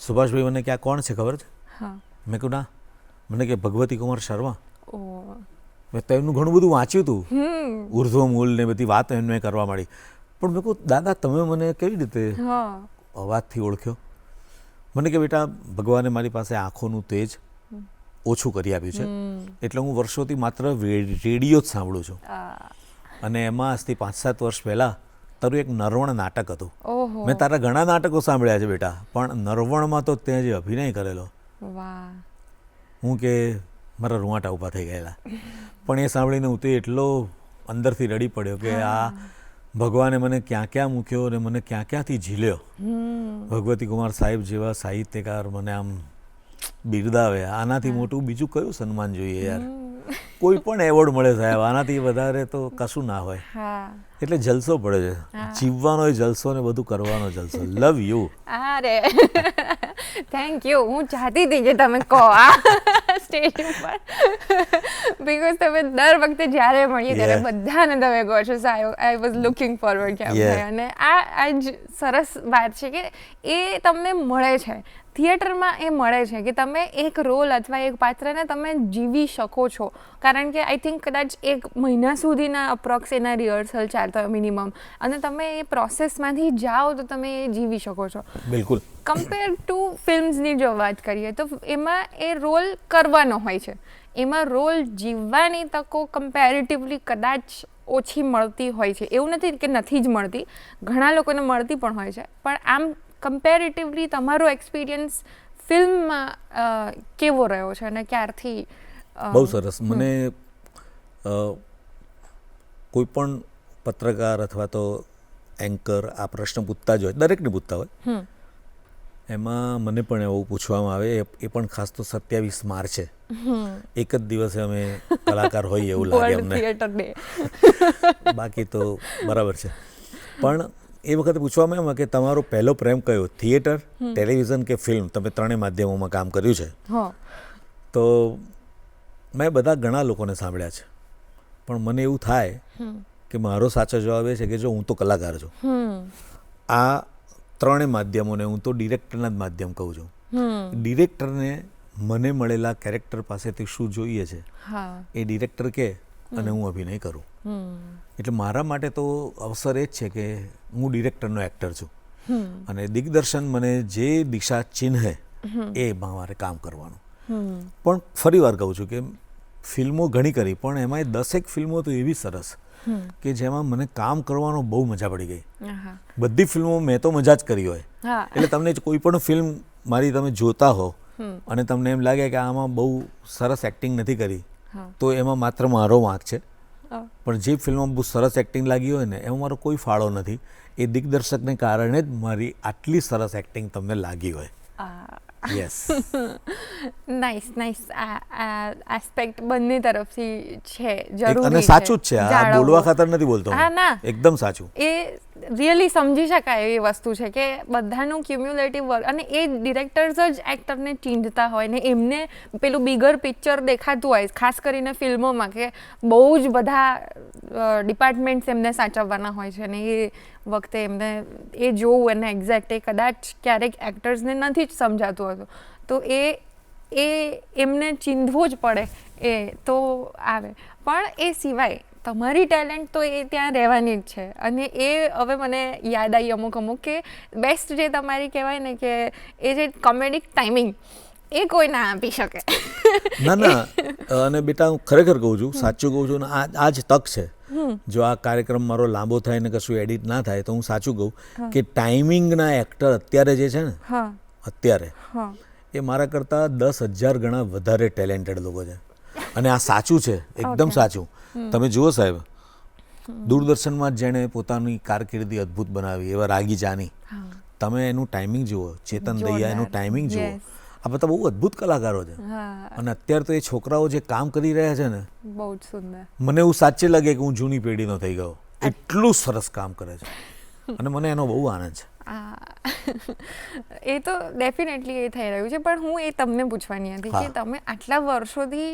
સુભાષભાઈ મને ક્યાં કોણ છે ખબર છે? મેં કહ્યું ના. મને કે ભગવતી કુમાર શર્મા. મેં તો એમનું ઘણું બધું વાંચ્યું હતું, ઉર્ધ્વ મૂલ ને બધી વાત એમને કરવા માંડી. પણ મેં કહું દાદા તમે મને કેવી રીતે અવાજથી ઓળખ્યો? મને કે બેટા ભગવાને મારી પાસે આંખોનું તેજ ઓછું કરી આપ્યું છે, એટલે હું વર્ષોથી માત્ર રેડિયો જ સાંભળું છું. અને એમાં આજથી 5-7 વર્ષ પહેલાં તારું એક નરવણ નાટક હતું. મેં તારા ઘણા નાટકો સાંભળ્યા છે બેટા, પણ નરવણમાં તો તે જે અભિનય કરેલો, હું કે મારા રૂંવાટા ઊભા થઈ ગયેલા. પણ એ સાંભળીને હું તો એટલો અંદરથી રડી પડ્યો કે આ ભગવાને મને ક્યાં ક્યાં મૂક્યો અને મને ક્યાં ક્યાંથી ઝીલ્યો. ભગવતી કુમાર સાહેબ જેવા સાહિત્યકાર મને આમ બિરદાવે, આનાથી મોટું બીજું કયું સન્માન જોઈએ યાર? કોઈ પણ એવોર્ડ મળે સાહેબ, આનાથી વધારે તો કશું ના હોય. એટલે જલસો પડે છે, જીવવાનો જલસો ને બધું કરવાનો જલસો. Love you. અરે થેન્ક યુ. હું ચાહતી હતી કે તમે કહો આ સ્ટેજ ઉપર, બીકોઝ તમે દર વખતે જ્યારે મળીએ ત્યારે બધાને તમે કહો છો આઈ વોઝ લુકિંગ ફોરવર્ડ કે. અને આ જ સરસ વાત છે કે એ તમને મળે છે થિયેટરમાં. એ મળે છે કે તમે એક રોલ અથવા એક પાત્રને તમે જીવી શકો છો, કારણ કે આઈ થિંક કદાચ 1 મહિના સુધીના અપ્રોક્સ એના રિહર્સલ ચાલતા હોય મિનિમમ, અને તમે એ પ્રોસેસમાંથી જાઓ તો તમે એ જીવી શકો છો. બિલકુલ. કમ્પેર ટુ ફિલ્મ્સની જો વાત કરીએ તો એમાં એ રોલ કરવાનો હોય છે, એમાં રોલ જીવવાની તકો કમ્પેરેટિવલી કદાચ ઓછી મળતી હોય છે. એવું નથી કે નથી જ મળતી, ઘણા લોકોને મળતી પણ હોય છે. પણ આમ કમ્પેરેટિવલી તમારો એક્સપિરિયન્સ ફિલ્મમાં કેવો રહ્યો છે અને ક્યારથી? બહુ સરસ. મને કોઈ પણ પત્રકાર અથવા તો એન્કર આ પ્રશ્ન પૂછતા જ હોય, દરેકને પૂછતા હોય, એમાં મને પણ એવું પૂછવામાં આવે, એ પણ ખાસ તો 27 માર્ચે, એક જ દિવસે અમે કલાકાર હોઈએ એવું લાગે અમને, બાકી તો બરાબર છે. પણ એ વખતે પૂછવામાં એમાં કે તમારો પહેલો પ્રેમ કયો, થિયેટર, ટેલિવિઝન કે ફિલ્મ? તમે 3 માધ્યમોમાં કામ કર્યું છે. તો મેં બધા ઘણા લોકોને સાંભળ્યા છે, પણ મને એવું થાય કે મારો સાચો જવાબ એ છે કે જો હું તો કલાકાર છું. આ 3 માધ્યમોને હું તો ડિરેક્ટરના જ માધ્યમ કહું છું. ડિરેક્ટરને મને મળેલા કેરેક્ટર પાસેથી શું જોઈએ છે એ ડિરેક્ટર કહે અને હું અભિનય કરું. એટલે મારા માટે તો અવસર એ જ છે કે હું ડિરેક્ટરનો એક્ટર છું, અને દિગ્દર્શન મને જે દિશા ચિહ્ને એ મારે કામ કરવાનું. પણ ફરી વાર કહું છું કે ફિલ્મો ઘણી કરી, પણ એમાં 10 ફિલ્મો તો એવી સરસ કે જેમાં મને કામ કરવાનો બહુ મજા પડી ગઈ. બધી ફિલ્મો મેં તો મજા જ કરી હોય. એટલે તમને કોઈ પણ ફિલ્મ મારી તમે જોતા હો અને તમને એમ લાગે કે આમાં બહુ સરસ એક્ટિંગ નથી કરી, તો એમાં માત્ર મારો વાંક છે. પણ જે ફિલ્મમાં બહુ સરસ એક્ટિંગ લાગી હોય ને એમાં મારો કોઈ ફાળો નથી. એ દિગ્દર્શકને કારણે જ મારી આટલી સરસ એક્ટિંગ તમને લાગી હોય. યસ. Nice nice. આ એસ્પેક્ટ બંને તરફથી છે, જરૂરી અને સાચું જ છે. આ બોલવા ખાતર નથી બોલતો, એકદમ સાચું. એ રિયલી સમજી શકાય એવી વસ્તુ છે કે બધાનું ક્યુમ્યુલેટિવ વર્ક, અને એ ડિરેક્ટર્સ જ એક્ટરને ચીંધતા હોય ને એમને પેલું બિગર પિક્ચર દેખાતું હોય, ખાસ કરીને ફિલ્મોમાં કે બહુ જ બધા ડિપાર્ટમેન્ટ્સ એમને સાચવવાના હોય છે, અને એ વખતે એમને એ જોવું અને એક્ઝેક્ટ એ કદાચ ક્યારેક એક્ટર્સને નથી જ સમજાતું હતું, તો એ એમને ચીંધવું જ પડે. એ તો આવે. પણ એ સિવાય તમારી ટેલેન્ટ તો એ ત્યાં રહેવાની જ છે, અને એ હવે મને યાદ આવી અમુક કે બેસ્ટ જે તમારી કહેવાય ને કે એ જે કોમેડિક ટાઈમિંગ એ કોઈ ના આપી શકે. ના. અને બેટા હું ખરેખર કહું છું, સાચું કહું છું, આ જ તક છે. જો આ કાર્યક્રમ મારો લાંબો થાય ને કશું એડિટ ના થાય તો હું સાચું કહું કે ટાઈમિંગના એક્ટર અત્યારે જે છે ને, અત્યારે એ મારા કરતાં 10,000 ગણા વધારે ટેલેન્ટેડ લોકો છે. અને આ સાચું છે, એકદમ સાચું. તમે જુઓ સાહેબ, દૂરદર્શનમાં જેણે પોતાની કારકિર્દી અદ્ભુત બનાવી એવા રાગી જાની, તમે એનું ટાઈમિંગ જુઓ, ચેતન દહિયા એનું ટાઈમિંગ જુઓ, આ બધા બહુ અદ્ભુત કલાકારો છે. અને અત્યારે તો એ છોકરાઓ જે કામ કરી રહ્યા છે ને, બહુ જ સુંદર. મને એવું સાચે લાગે કે હું જૂની પેઢીનો થઈ ગયો. એટલું સરસ કામ કરે છે અને મને એનો બહુ આનંદ છે. એ તો ડેફિનેટલી એ થઈ રહ્યું છે, પણ હું એ તમને પૂછવાની હતી કે તમે આટલા વર્ષોથી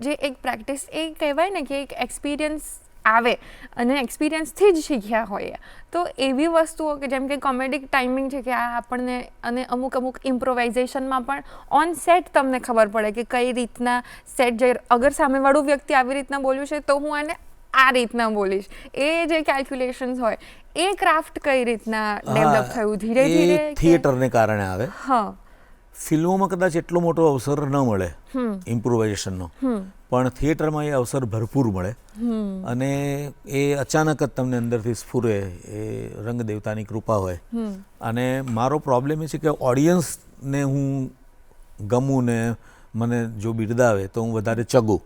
જે એક પ્રેક્ટિસ, એ કહેવાય ને કે એક એક્સપિરિયન્સ આવે અને એક્સપિરિયન્સથી જ શીખ્યા હોઈએ, તો એવી વસ્તુઓ કે જેમ કે કોમેડિક ટાઈમિંગ છે કે આ આપણને, અને અમુક ઇમ્પ્રોવાઇઝેશનમાં પણ ઓન સેટ તમને ખબર પડે કે કઈ રીતના સેટ, જે અગર સામેવાળું વ્યક્તિ આવી રીતના બોલ્યું છે તો હું આને આ રીતના બોલીશ, એ જે કેલ્ક્યુલેશન્સ હોય, એ ક્રાફ્ટ કઈ રીતના ડેવલપ થયું ધીરે ધીરે? થિયેટરને કારણે આવે. હા, ફિલ્મોમાં કદાચ એટલો મોટો અવસર ન મળે ઇમ્પ્રોવાઇઝેશનનો, પણ થિયેટરમાં એ અવસર ભરપૂર મળે અને એ અચાનક જ તમને અંદરથી સ્ફુરે, એ રંગ દેવતાની કૃપા હોય. અને મારો પ્રોબ્લેમ એ છે કે ઓડિયન્સને હું ગમું ને મને જો બિરદાવે તો હું વધારે ચગું,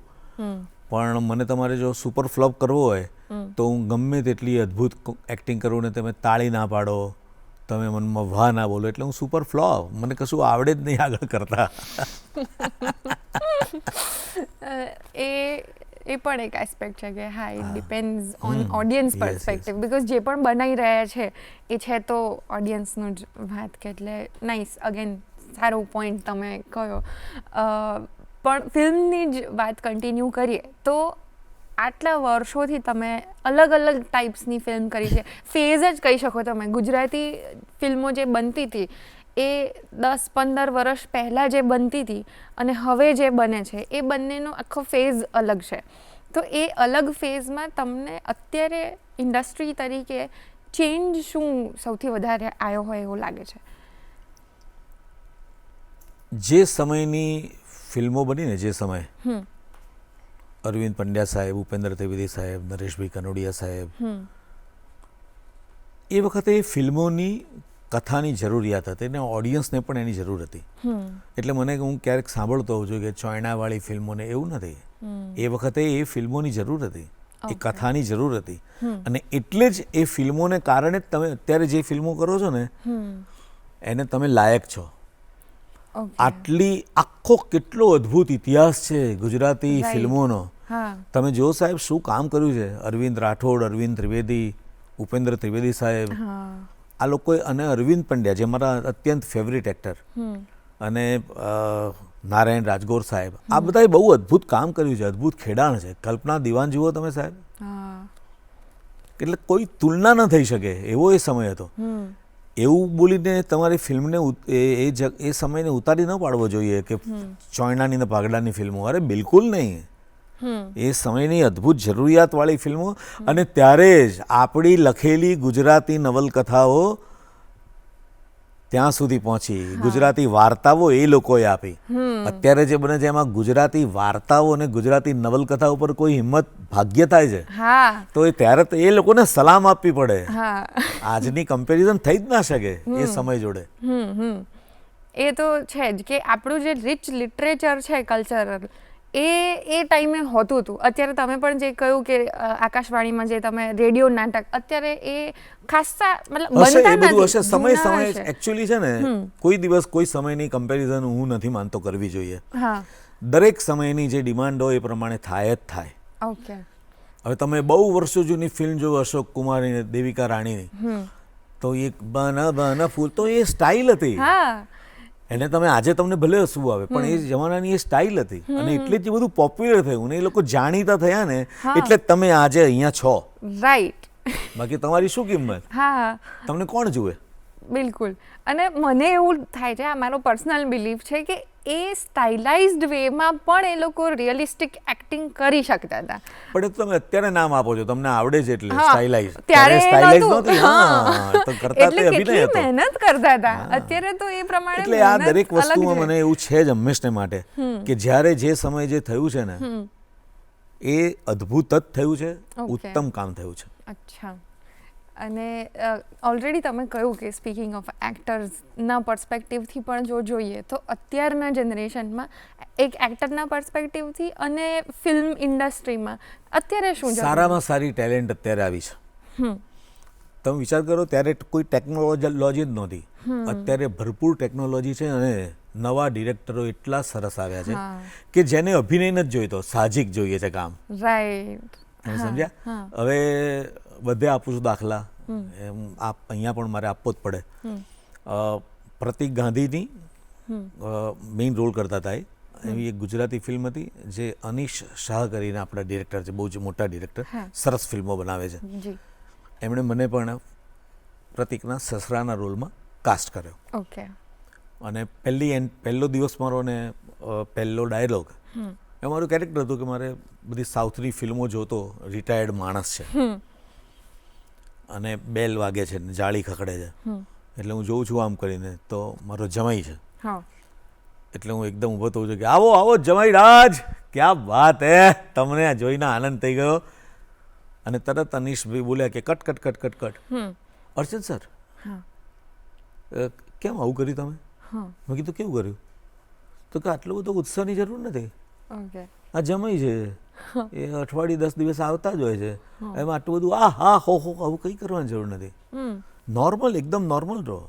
પણ મને તમારે જો સુપર ફ્લોપ કરવો હોય તો હું ગમે તેટલી અદ્ભુત એક્ટિંગ કરું ને તમે તાળી ના પાડો, તમે મનમાં વાહ ના બોલો, એટલે હું સુપર ફ્લોપ, મને કશું આવડે જ નહીં આગળ કરતા. એ પણ એક એસ્પેક્ટ છે કે હા, it depends on audience perspective, because જે પણ બનાવી રહ્યા છે એ છે તો ઓડિયન્સનું જ વાત કે, એટલે નાઇસ, અગેન સારો પોઈન્ટ તમે કહ્યો. પણ ફિલ્મની જ વાત કન્ટિન્યુ કરીએ તો આટલા વર્ષોથી તમે અલગ અલગ ટાઈપ્સની ફિલ્મ કરી છે, ફેઝ જ કહી શકો તમે. ગુજરાતી ફિલ્મો જે બનતી હતી એ 10-15 વર્ષ પહેલાં જે બનતી હતી અને હવે જે બને છે, એ બંનેનો આખો ફેઝ અલગ છે. તો એ અલગ ફેઝમાં તમને અત્યારે ઇન્ડસ્ટ્રી તરીકે ચેન્જ શું સૌથી વધારે આવ્યો હોય એવું લાગે છે? જે સમયની ફિલ્મો બની ને, જે સમય, અરવિંદ પંડ્યા સાહેબ, ઉપેન્દ્ર ત્રિવેદી સાહેબ, નરેશભાઈ કનોડિયા સાહેબ, એ વખતે ફિલ્મોની કથાની જરૂરિયાત હતી અને ઓડિયન્સને પણ એની જરૂર હતી. એટલે મને, હું ક્યારેક સાંભળતો હોઉં છું કે ચોયણાવાળી ફિલ્મોને, એવું નથી. એ વખતે એ ફિલ્મોની જરૂર હતી, એ કથાની જરૂર હતી, અને એટલે જ એ ફિલ્મોને કારણે જ તમે અત્યારે જે ફિલ્મો કરો છો ને એને તમે લાયક છો. આટલી આખો કેટલો અદ્ભુત ઇતિહાસ છે ગુજરાતી ફિલ્મોનો. તમે જો સાહેબ શું કામ કર્યું છે, અરવિંદ રાઠોડ, અરવિંદ ત્રિવેદી, ઉપેન્દ્ર ત્રિવેદી સાહેબ, આ લોકોએ, અને અરવિંદ પંડ્યા જે મારા અત્યંત ફેવરિટ એક્ટર, અને નારાયણ રાજગોર સાહેબ, આ બધાએ બહુ અદ્ભુત કામ કર્યું છે, અદ્ભુત ખેડાણ છે. કલ્પના દિવાન જુઓ તમે સાહેબ, એટલે કોઈ તુલના ન થઈ શકે એવો એ સમય હતો. એવું બોલીને તમારી ફિલ્મને એ સમયને ઉતારી ન પાડવો જોઈએ કે ચોયણાની ને ભાગડાની ફિલ્મો. અરે બિલકુલ નહીં, એ સમયની અદ્ભુત જરૂરિયાતવાળી ફિલ્મો. અને ત્યારે જ આપણી લખેલી ગુજરાતી નવલકથાઓ ત્યાં સુધી પહોંચી, ગુજરાતી વાર્તાઓ એ લોકોએ આપી. અત્યારે જે બને છે એમાં ગુજરાતી વાર્તાઓ અને ગુજરાતી નવલકથા ઉપર કોઈ હિંમત ભાગ્ય થાય છે તો એ ત્યારે તો એ લોકોને સલામ આપવી પડે. આજની કમ્પેરિઝન થઈ જ ના શકે એ સમય જોડે. એ તો છે જ કે આપણું જે રિચ લિટરેચર છે, કલ્ચરલ, એ ટાઈમે હોતું હતું. અત્યારે તમે પણ જે કહ્યું કે આકાશવાણીમાં જે તમે રેડિયો નાટક, અત્યારે એ ખાસા મતલબ બનતા નથી. હશે, સમય એકચ્યુઅલી છે ને, કોઈ દિવસ કોઈ સમયની કમ્પેરિઝન હું નથી માનતો કરવી જોઈએ. દરેક સમયની જે ડિમાન્ડ હોય એ પ્રમાણે થાય જ થાય. ઓકે. હવે તમે બહુ વર્ષો જૂની ફિલ્મ જો અશોક કુમારની, દેવિકા રાણીની, તો એક બના ફૂલ, તો એ સ્ટાઇલ હતી. એને તમે આજે તમને ભલે હસવું આવે, પણ એ જમાનાની એ સ્ટાઇલ હતી, અને એટલે જ બધું પોપ્યુલર થયું ને એ લોકો જાણીતા થયા ને, એટલે તમે આજે અહીંયા છો. રાઈટ. બાકી તમારી શું કિંમત? તમને કોણ જુએ? બિલકુલ. અને મને એવું થાય છે, આ મારો પર્સનલ બિલીફ છે કે એ સ્ટાઇલાઇઝ્ડ વેમાં પણ એ લોકો રિયલિસ્ટિક એક્ટિંગ કરી શકતા હતા. પણ તમે અત્યારે નામ આપો છો, તમને આવડે છે એટલે સ્ટાઇલાઇઝ. ત્યારે સ્ટાઇલાઇઝ નહોતી. તો કરતા તે અભિનય હતો. મહેનત કરતા હતા. અત્યારે તો એ પ્રમાણે એટલે આ દરેક વસ્તુમાં મને એવું છે જ હંમેશને માટે કે જ્યારે જે સમય જે થયું છે ને એ અદ્ભુત જ થયું છે, ઉત્તમ કામ થયું છે. અચ્છા. અને ઓલરેડી તમે કહ્યું કે સ્પીકિંગ ઓફ એક્ટર્સના પર્સપેક્ટિવથી પણ જો જોઈએ તો અત્યારના જનરેશનમાં એક એક્ટરના પર્સપેક્ટિવથી અને ફિલ્મ ઇન્ડસ્ટ્રીમાં અત્યારે શું સારામાં સારી ટેલેન્ટ અત્યારે આવી છે. તમે વિચાર કરો ત્યારે કોઈ ટેકનોલોજી જ નહોતી. અત્યારે ભરપૂર ટેકનોલોજી છે અને નવા ડિરેક્ટરો એટલા સરસ આવ્યા છે કે જેને અભિનય નથી જોઈતો, સાહજિક જોઈએ છે કામ. રાઈટ. તમે સમજ્યા? હવે બધે આપું છું દાખલા, અહીંયા પણ મારે આપવો જ પડે. પ્રતિક ગાંધીની મેઇન રોલ કરતા હતા એવી એક ગુજરાતી ફિલ્મ હતી જે અનીશ શાહ કરીને આપણા ડિરેક્ટર છે, બહુ જ મોટા ડિરેક્ટર, સરસ ફિલ્મો બનાવે છે. એમણે મને પણ પ્રતિકના સસરાના રોલમાં કાસ્ટ કર્યો. ઓકે. અને પહેલો દિવસ મારો ને પહેલો ડાયલોગ એ મારું કેરેક્ટર હતું કે મારે બધી સાઉથની ફિલ્મો જોતો રિટાયર્ડ માણસ છે અને બેલ વાગે છે ને જાળી ખખડે છે, એટલે હું જોઉં છું આમ કરીને તો મારો જમાઈ છે, એટલે હું એકદમ ઊભો થઉં છું કે આવો આવો જમાઈ રાજ, ક્યાં વાત હે, તમને આ જોઈને આનંદ થઈ ગયો. અને તરત અનીશભાઈ બોલ્યા કે cut cut cut cut cut. અર્ચન સર કેમ આવું કર્યું તમે? મેં કીધું કેવું કર્યું? તો કે આટલો બધો ઉત્સાહની જરૂર નથી, આ જમાઈ છે એ અઠવાડિયે 10 દિવસ આવતા જ હોય છે, એમાં આટલું બધું આ હા હો આવું કંઈ કરવાની જરૂર નથી. નોર્મલ, એકદમ નોર્મલ રહો,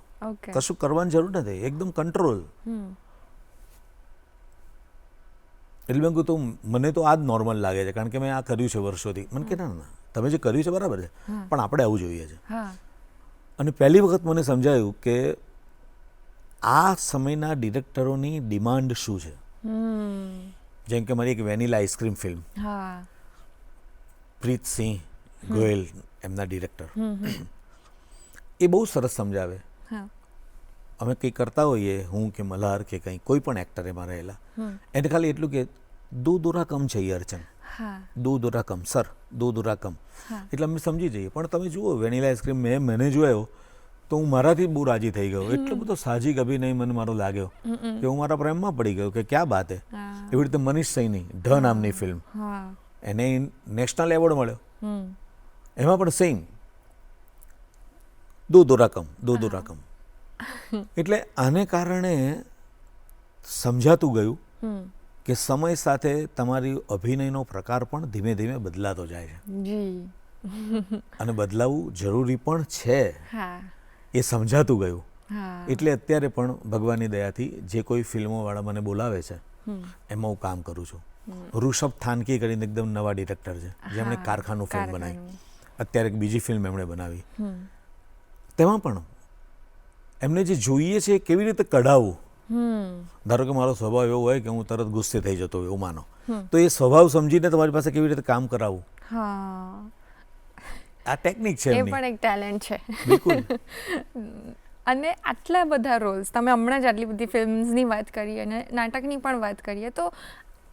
કશું કરવાની જરૂર નથી, એકદમ કંટ્રોલ. એટલે મેં કહ્યું મને તો આ જ નોર્મલ લાગે છે કારણ કે મેં આ કર્યું છે વર્ષોથી. મને કે ના ના તમે જે કર્યું છે બરાબર છે પણ આપણે આવું જોઈએ છે. અને પહેલી વખત મને સમજાયું કે આ સમયના ડિરેક્ટરોની ડિમાન્ડ શું છે. જેમ કે મારી એક વેનીલા આઈસ્ક્રીમ ફિલ્મ, પ્રીત સિંહ ગોયલ એમના ડિરેક્ટર, એ બહુ સરસ સમજાવે. અમે કંઈ કરતા હોઈએ, હું કે મલ્હાર કે કંઈ કોઈ પણ એક્ટર એમાં રહેલા, એને ખાલી એટલું કે દૂધુરા કમ છે અર્ચન, દૂધુરા કમ સર, દૂધુરા કમ, એટલે અમે સમજી જઈએ. પણ તમે જુઓ વેનીલા આઈસ્ક્રીમ મને જોયો તો હું મારાથી બહુ રાજી થઈ ગયો. એટલો બધો સાહજિક અભિનય મને મારો લાગ્યો કે હું મારા પ્રેમમાં પડી ગયો કે ક્યાં બાત હે. એવી રીતે મનીષ સૈની ઢ નામની ફિલ્મ, એને નેશનલ એવોર્ડ મળ્યો, એમાં પણ સેમ દૂધુરા કમ, દૂધુરા કમ. એટલે આને કારણે સમજાતું ગયું કે સમય સાથે તમારી અભિનયનો પ્રકાર પણ ધીમે ધીમે બદલાતો જાય છે અને બદલાવું જરૂરી પણ છે, એ સમજાતું ગયું. એટલે અત્યારે પણ ભગવાનની દયાથી જે કોઈ ફિલ્મોવાળા મને બોલાવે છે એમાં હું કામ કરું છું. ઋષભ થાનકી કરીને એકદમ નવા ડિરેક્ટર છે જેમણે કારખાનું ફિલ્મ બનાવી, અત્યારે એક બીજી ફિલ્મ એમણે બનાવી. તેમાં પણ એમને જે જોઈએ છે કેવી રીતે કઢાવવું. ધારો કે મારો સ્વભાવ એવો હોય કે હું તરત ગુસ્સે થઈ જતો હોય એવું માનો, તો એ સ્વભાવ સમજીને તમારી પાસે કેવી રીતે કામ કરાવવું, આ ટેકનિક છે, એ પણ એક ટેલેન્ટ છે. બિલકુલ. અને આટલા બધા રોલ્સ, તમે હમણાં જ આટલી બધી ફિલ્મ્સની વાત કરી અને નાટકની પણ વાત કરીએ, તો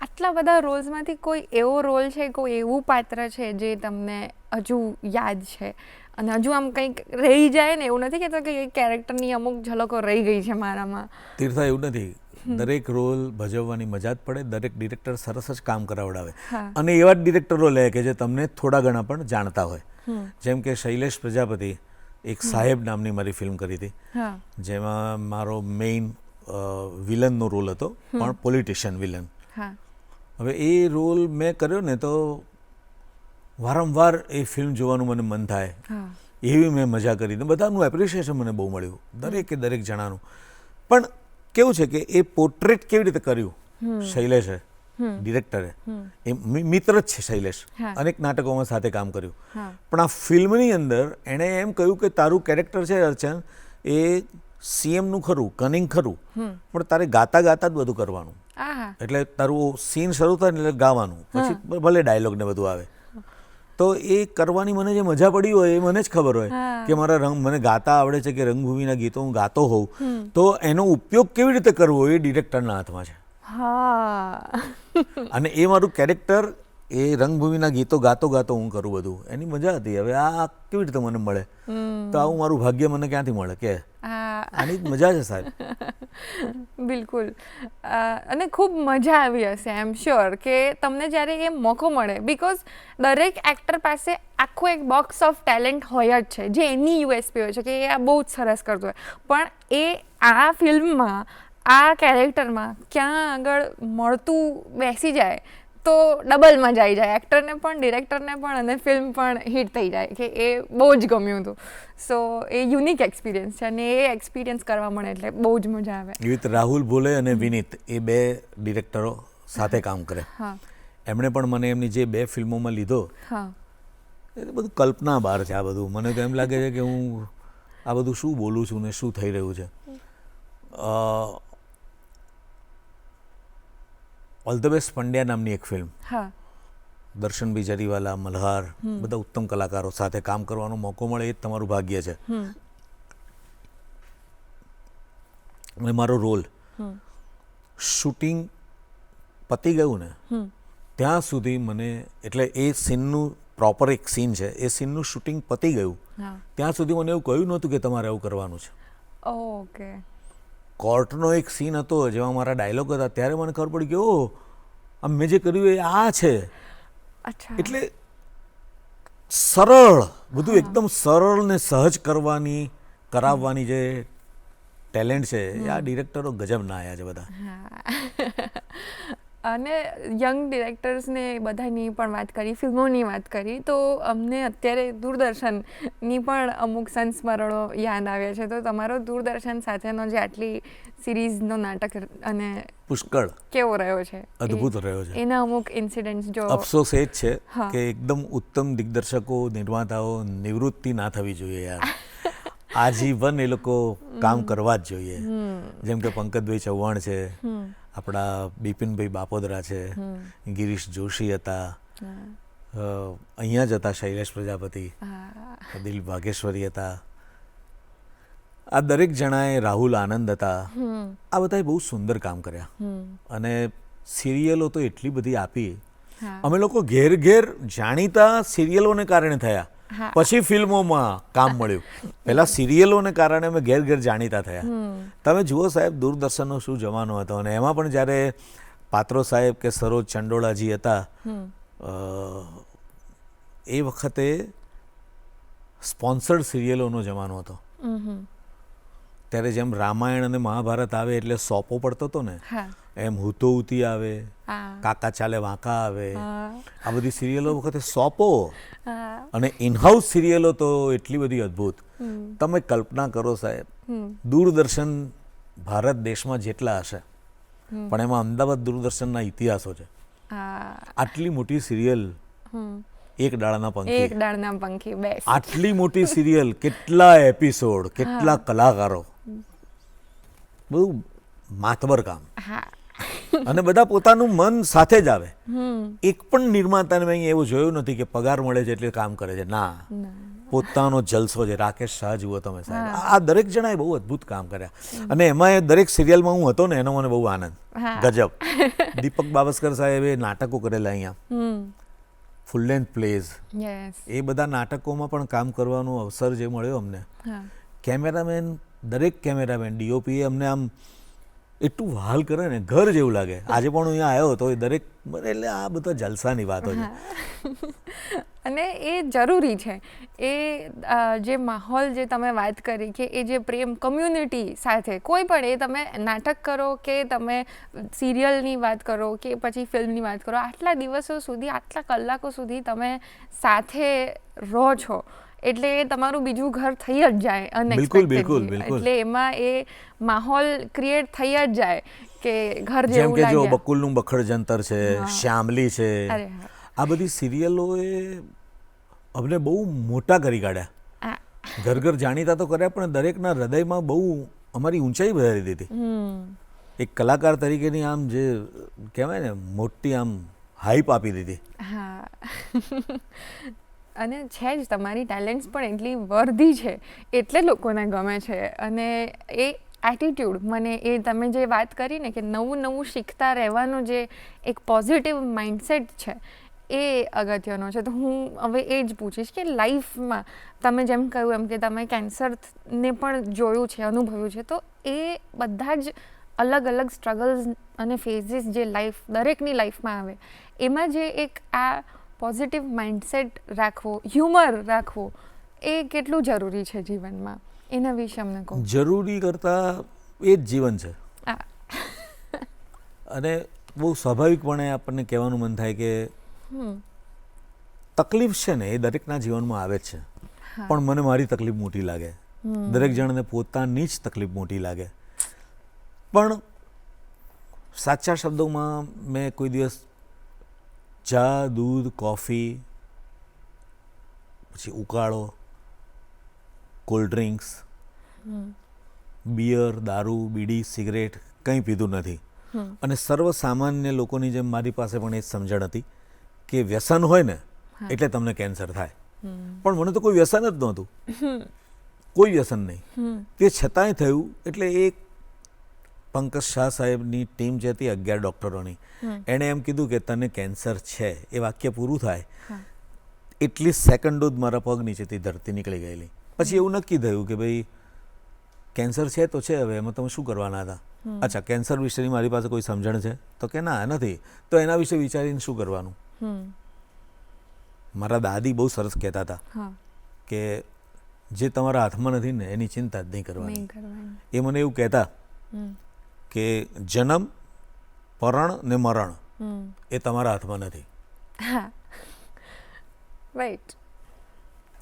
આટલા બધા રોલ્સમાંથી કોઈ એવો રોલ છે, કોઈ એવું પાત્ર છે જે તમને હજુ યાદ છે અને હજુ આમ કંઈક રહી જાય ને? એવું નથી કહેતા કે કેરેક્ટરની અમુક ઝલકો રહી ગઈ છે મારામાં. તીર્થા, એવું નથી. દરેક રોલ ભજવવાની મજા જ પડે, દરેક ડિરેક્ટર સરસ જ કામ કરાવડાવે અને એવા જ ડિરેક્ટરો લે કે જે તમને થોડા ઘણા પણ જાણતા હોય. જેમ કે શૈલેષ પ્રજાપતિ એક સાહેબ નામની મારી ફિલ્મ કરી હતી, જેમાં મારો મેઇન વિલનનો રોલ હતો, પણ પોલિટિશિયન વિલન. હવે એ રોલ મેં કર્યો ને તો વારંવાર એ ફિલ્મ જોવાનું મને મન થાય, એવી મેં મજા કરી ને બધાનું એપ્રિસિએશન મને બહુ મળ્યું, દરેકે દરેક જણાનું. પણ કેવું છે કે એ પોર્ટ્રેટ કેવી રીતે કર્યું શૈલેષે, ડિરેક્ટરે, એ મિત્ર જ છે શૈલેષ, અનેક નાટકોમાં સાથે કામ કર્યું, પણ આ ફિલ્મની અંદર એણે એમ કહ્યું કે તારું કેરેક્ટર છે અર્ચન, એ સીએમનું ખરું, કનિંગ ખરું, પણ તારે ગાતા ગાતા જ બધું કરવાનું. એટલે તારું સીન શરૂ થાય ને એટલે ગાવાનું, પછી ભલે ડાયલોગ ને બધું આવે. તો એ કરવાની મને જે મજા પડી હોય એ મને જ ખબર હોય કે મારા મને ગાતા આવડે છે કે રંગભૂમિના ગીતો હું ગાતો હોઉં, તો એનો ઉપયોગ કેવી રીતે કરવો એ ડિરેક્ટરના હાથમાં છે. અને એ મારું કેરેક્ટર એ રંગભૂમિના ગીતો ગાતો ગાતો હું કરું બધું, એની મજા હતી. હવે આ કેવી રીતે મને મળે? તો આવું મારું ભાગ્ય મને ક્યાંથી મળે કે આની જ મજા છે સાહેબ. બિલકુલ. અને ખૂબ મજા આવી હશે આઈ એમ શ્યોર કે તમને જ્યારે એ મોકો મળે, બિકોઝ દરેક એક્ટર પાસે આખું એક બોક્સ ઓફ ટેલેન્ટ હોય જ છે જે એની યુએસપી હોય છે કે એ આ બહુ જ સરસ કરતો હોય, પણ એ આ ફિલ્મમાં આ કેરેક્ટરમાં ક્યાં આગળ મળતું બેસી જાય તો ડબલ મજા આવી જાય, એક્ટરને પણ, ડિરેક્ટરને પણ, અને ફિલ્મ પણ હિટ થઈ જાય કે એ બહુ જ ગમ્યું હતું. સો એ યુનિક એક્સપિરિયન્સ છે અને એ એક્સપિરિયન્સ કરવા મળે એટલે બહુ જ મજા આવે. વિથ રાહુલ ભોલે અને વિનીત, એ બે ડિરેક્ટરો સાથે કામ કરે. હા એમણે પણ મને એમની જે 2 ફિલ્મોમાં લીધો, હા એ બધું કલ્પના બહાર છે આ બધું. મને તો એમ લાગે છે કે હું આ બધું શું બોલું છું ને શું થઈ રહ્યું છે. ઓલ ધ બેસ્ટ પંડ્યા નામની એક ફિલ્મ, હા દર્શન બિજારીવાલા, મલ્હાર, બધા ઉત્તમ કલાકારો સાથે કામ કરવાનો મોકો મળે એ જ તમારું ભાગ્ય છે. અને મારો રોલ શૂટિંગ પતી ગયું ને ત્યાં સુધી મને, એટલે એ સીનનું પ્રોપર એક સીન છે, એ સીનનું શૂટિંગ પતી ગયું ત્યાં સુધી મને એવું કહ્યું નહોતું કે તમારે આવું કરવાનું છે. ઓકે. કોર્ટનો એક સીન હતો જેમાં મારા ડાયલોગ હતા, ત્યારે મને ખબર પડી કે ઓહ, આમ મેં જે કર્યું એ આ છે. અચ્છા. એટલે સરળ, બધું એકદમ સરળ ને સહજ કરાવવાની જે ટેલેન્ટ છે એ આ ડિરેક્ટરો ગજબના આવ્યા છે બધા. અને યંગ ડિરેક્ટર્સને બધાની પણ વાત કરી, ફિલ્મોની વાત કરી, તો અમને અત્યારે દૂરદર્શનની પણ અમુક સંસ્મરણો યાદ આવ્યા છે. તો તમારો દૂરદર્શન સાથેનો જે આટલી સિરીઝનો નાટક અને પુષ્કળ કેવો રહ્યો છે? અદ્ભુત રહ્યો છે. એના અમુક ઇન્સિડન્ટ્સ જો. અફસોસ એ જ છે કે એકદમ ઉત્તમ દિગ્દર્શકો, નિર્માતાઓ નિવૃત્તિ ના થવી જોઈએ યાર. આજીવન એ લોકો કામ કરવા જ જોઈએ. જેમ કે પંકજભાઈ ચૌહાણ છે, આપણા બિપિનભાઈ બાપોદરા છે, ગિરીશ જોશી હતા, અહીંયા જ હતા શૈલેષ પ્રજાપતિ, દિલીપ વાઘેશ્વરી હતા, આ દરેક જણાએ, રાહુલ આનંદ હતા, આ બધાએ બહુ સુંદર કામ કર્યા. અને સિરિયલો તો એટલી બધી આપી. અમે લોકો ઘેર ઘેર જાણીતા સિરિયલોને કારણે થયા, પછી ફિલ્મોમાં કામ મળ્યું. પહેલા સિરિયલોને કારણે અમે ઘેર ઘેર જાણીતા થયા. તમે જુઓ સાહેબ, દૂરદર્શનનો શું જમાનો હતો. અને એમાં પણ જ્યારે પાત્રો સાહેબ કે સરોજ ચંડોળાજી હતા, એ વખતે સ્પોન્સર્ડ સિરિયલોનો જમાનો હતો. ત્યારે જેમ રામાયણ અને મહાભારત આવે એટલે સોપો પડતો હતો ને, એમ હુતોહુતી આવે, કાકા ચાલે વાંકા આવે, આ બધી સિરિયલો વખતે સોપો. અને ઇનહાઉસ સિરિયલો તો એટલી બધી અદ્ભુત. તમે કલ્પના કરો સાહેબ, દૂરદર્શન ભારત દેશમાં જેટલા હશે, પણ એમાં અમદાવાદ દૂરદર્શનના ઇતિહાસો છે. આટલી મોટી સિરિયલ, એક ડાળના પંખી, આટલી મોટી સિરિયલ, કેટલા એપિસોડ, કેટલા કલાકારો, બધું માતબર કામ. અને બધા પોતાનું મન સાથે જ આવે. એક પણ નિર્માતાને મેં એવું જોયું નથી કે પગાર મળે છે એટલે કામ કરે છે. ના, પોતાનો જલસો છે. રાકેશ શાહ જુઓ તમે સાહેબ, આ દરેક જણાએ બહુ અદ્ભુત કામ કર્યા. અને એમાં એ દરેક સિરિયલમાં હું હતો ને, એનો મને બહુ આનંદ, ગજબ. દીપક બાવસ્કર સાહેબે નાટકો કરેલા અહીંયા, ફૂલ લેન્થ પ્લેઝ, એ બધા નાટકોમાં પણ કામ કરવાનો અવસર જે મળ્યો અમને. કેમેરામેન, દરેક કેમેરામેન, ડીઓપી અમને આમ એટલું વહાલ કરે ને, ઘર જેવું લાગે. આજે પણ હું અહીંયા આવ્યો તો એ દરેક, એટલે આ બધા જલસાની વાતો છે. અને એ જરૂરી છે. એ જે માહોલ જે તમે વાત કરી કે એ જે પ્રેમ કમ્યુનિટી સાથે, કોઈ પણ એ તમે નાટક કરો કે તમે સિરિયલની વાત કરો કે પછી ફિલ્મની વાત કરો, આટલા દિવસો સુધી, આટલા કલાકો સુધી તમે સાથે રહો છો એટલે એ તમારું બીજું ઘર થઈ જ જાય અનએક્સપેક્ટેડલી. એટલે એમાં એ માહોલ ક્રિએટ થઈ જ જાય કે ઘર જેવું લાગે. જેમ કે જો બકુલનું બખડ જંતર છે, શ્યામલી છે, આ બધી સિરિયલોએ અમને બહુ મોટા કરી કાઢ્યા. ઘર ઘર જાણીતા તો કર્યા, પણ દરેકના હૃદયમાં બહુ અમારી ઊંચાઈ વધારી દીધી. એક કલાકાર તરીકેની આમ જે કહેવાય ને, મોટી આમ હાઈપ આપી દીધી. અને છે જ, તમારી ટેલેન્ટ્સ પણ એટલી વર્ધી છે એટલે લોકોને ગમે છે. અને એ એટીટ્યૂડ, મને એ તમે જે વાત કરી ને કે નવું નવું શીખતા રહેવાનું જે એક પોઝિટિવ માઇન્ડસેટ છે, એ અગત્યનો છે. તો હું હવે એ જ પૂછીશ કે લાઈફમાં તમે જેમ કહ્યું એમ કે તમે કેન્સરને પણ જોયું છે, અનુભવ્યું છે, તો એ બધા જ અલગ અલગ સ્ટ્રગલ્સ અને ફેઝિસ જે દરેકની લાઈફમાં આવે, એમાં જે એક આ પોઝિટિવ માઇન્ડસેટ રાખવો, હ્યુમર રાખવો, એ કેટલું જરૂરી છે જીવનમાં, એના વિશે અમને કહો. જરૂરી કરતાં એ જ જીવન છે. અને બહુ સ્વાભાવિકપણે આપણને કહેવાનું મન થાય કે તકલીફ છે ને એ દરેકના જીવનમાં આવે જ છે, પણ મને મારી તકલીફ મોટી લાગે, દરેક જણને પોતાની જ તકલીફ મોટી લાગે. પણ સાચા શબ્દોમાં મેં કોઈ દિવસ ચા, દૂધ, કોફી, પછી ઉકાળો, કોલ્ડ ડ્રિંક્સ, બિયર, દારૂ, બીડી, સિગરેટ કંઈ પીધું નથી. અને સર્વસામાન્ય લોકોની જેમ મારી પાસે પણ એ જ સમજણ હતી કે વ્યસન હોય ને એટલે તમને કેન્સર થાય. પણ મને તો કોઈ વ્યસન જ નહોતું, કોઈ વ્યસન નહીં. તે છતાંય થયું. એટલે એક પંકજ શાહ સાહેબની ટીમ જે હતી 11 ડૉક્ટરોની, એણે એમ કીધું કે તને કેન્સર છે. એ વાક્ય પૂરું થાય એટલી સેકન્ડો જ મારા પગ નીચેથી ધરતી નીકળી ગયેલી. પછી એવું નક્કી થયું કે ભાઈ કેન્સર છે તો છે, હવે એમાં તમે શું કરવાના હતા? અચ્છા, કેન્સર વિશેની મારી પાસે કોઈ સમજણ છે? તો કે ના, નથી. તો એના વિશે વિચારીને શું કરવાનું? મારા દાદી બહુ સરસ કહેતા હતા કે જે તમારા હાથમાં નથી ને એની ચિંતા જ નહીં કરવાની. એ મને એવું કહેતા કે જન્મ, પરણ ને મરણ એ તમારા હાથમાં નથી. રાઈટ.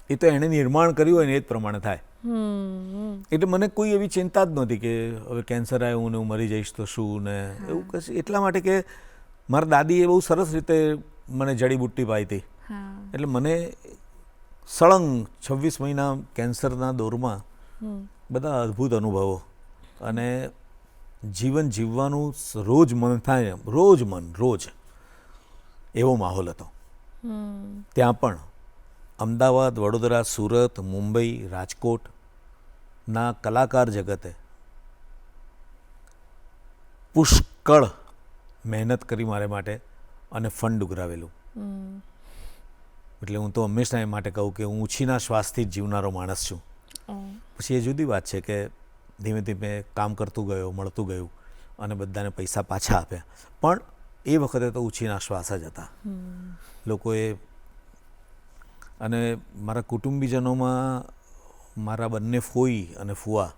એ તો એણે નિર્માણ કર્યું હોય ને એ જ પ્રમાણે થાય. એટલે મને કોઈ એવી ચિંતા જ નહોતી કે હવે કેન્સર આવ્યું ને હું મરી જઈશ તો શું ને એવું કશું. એટલા માટે કે મારા દાદીએ બહુ સરસ રીતે મને જડીબુટ્ટી પાઈ હતી. એટલે મને સળંગ 26 મહિના કેન્સરના દોરમાં બધા અદ્ભુત અનુભવો અને જીવન જીવવાનું રોજ મન થાય, રોજ એવો માહોલ હતો. ત્યાં પણ અમદાવાદ, વડોદરા, સુરત, મુંબઈ, રાજકોટના કલાકાર જગતે પુષ્કળ મહેનત કરી મારે માટે અને ફંડ ઉઘરાવેલું. એટલે હું તો હંમેશા એ માટે કહું કે હું ઉછીના શ્વાસથી જ જીવનારો માણસ છું. પછી એ જુદી વાત છે કે ધીમે ધીમે કામ કરતું ગયો, મળતું ગયું અને બધાને પૈસા પાછા આપ્યા. પણ એ વખતે તો ઉછીના શ્વાસ જ હતા. લોકોએ અને મારા કુટુંબીજનોમાં મારા બંને ફોઈ અને ફુવા,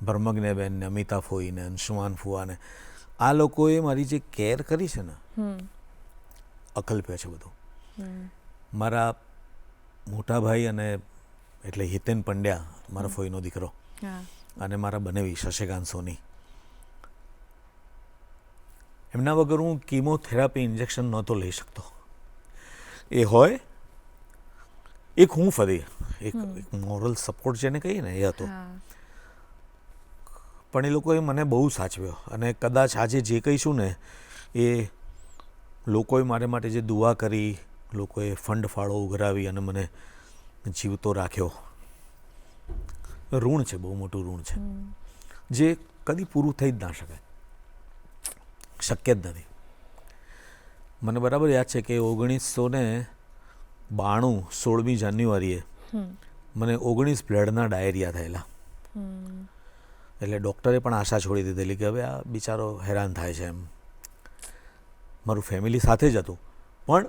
ભરમગ્નેબેન ને અમિતા ફોઈ ને અંશુમાન ફુવા ને, આ લોકોએ મારી જે કેર કરી છે ને, અકલ્પ્ય છે બધું. મારા મોટા ભાઈ અને એટલે હિતેન પંડ્યા, મારા ફોઈનો દીકરો, અને મારા બનેવી શશિકાંત સોની, એમના વગર હું કીમોથેરાપી ઇન્જેક્શન નહોતો લઈ શકતો. એ હોય એક હું ફરી એક મોરલ સપોર્ટ જેને કહીએ ને એ હતો. પણ એ લોકોએ મને બહુ સાચવ્યો અને કદાચ આજે જે કહીશું ને એ લોકોએ મારે માટે જે દુઆ કરી, લોકોએ ફંડ ફાળો ઉઘરાવી અને મને જીવતો રાખ્યો, ઋણ છે, બહુ મોટું ઋણ છે, જે કદી પૂરું થઈ જ ના શકાય, શક્ય જ નથી. મને બરાબર યાદ છે કે 1992 16મી જાન્યુઆરીએ મને 19 બ્લડના ડાયરિયા થયેલા. એટલે ડૉક્ટરે પણ આશા છોડી દીધેલી કે હવે આ બિચારો હેરાન થાય છે એમ. મારું ફેમિલી સાથે જ હતું. પણ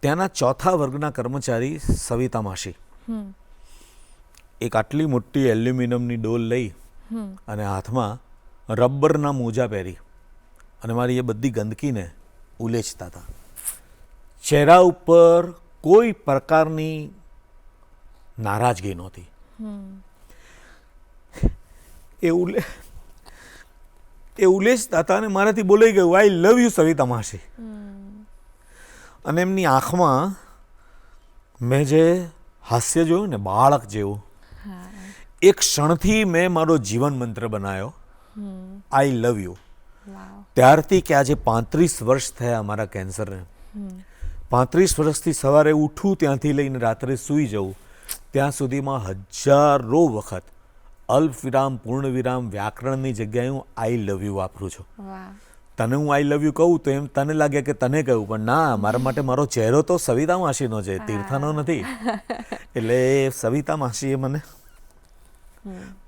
ત્યાંના 4થા વર્ગના કર્મચારી સવિતા માસી એક આટલી મોટી એલ્યુમિનિયમની ડોલ લઈ અને હાથમાં રબરના મોજા પહેરી અને મારી એ બધી ગંદકીને ઉલેચતા હતા. ચહેરા ઉપર કોઈ પ્રકારની નારાજગી નહોતી. એ ઉલેચતા હતા અને મારાથી બોલાઈ ગયું, આઈ લવ યુ સવિતા માસી. અને એમની આંખમાં મેં જે હાસ્ય જોયું ને, બાળક જેવું, એક ક્ષણથી મેં મારો જીવન મંત્ર બનાવ્યો, આઈ લવ યુ. ત્યારથી કે આજે 35 વર્ષ થયા મારા કેન્સરને. 35 વર્ષથી સવારે ઉઠું ત્યાંથી લઈને રાત્રે સૂઈ જવું ત્યાં સુધીમાં હજારો વખત અલ્પ વિરામ, પૂર્ણ વિરામ, વ્યાકરણની જગ્યાએ હું આઈ લવ યુ વાપરું છું. તને હું આઈ લવ યુ કહું તો એમ તને લાગે કે તને કહ્યું, પણ ના, મારા માટે મારો ચહેરો તો સવિતા માસીનો છે, તીર્થાનો નથી. એટલે સવિતા માસીએ મને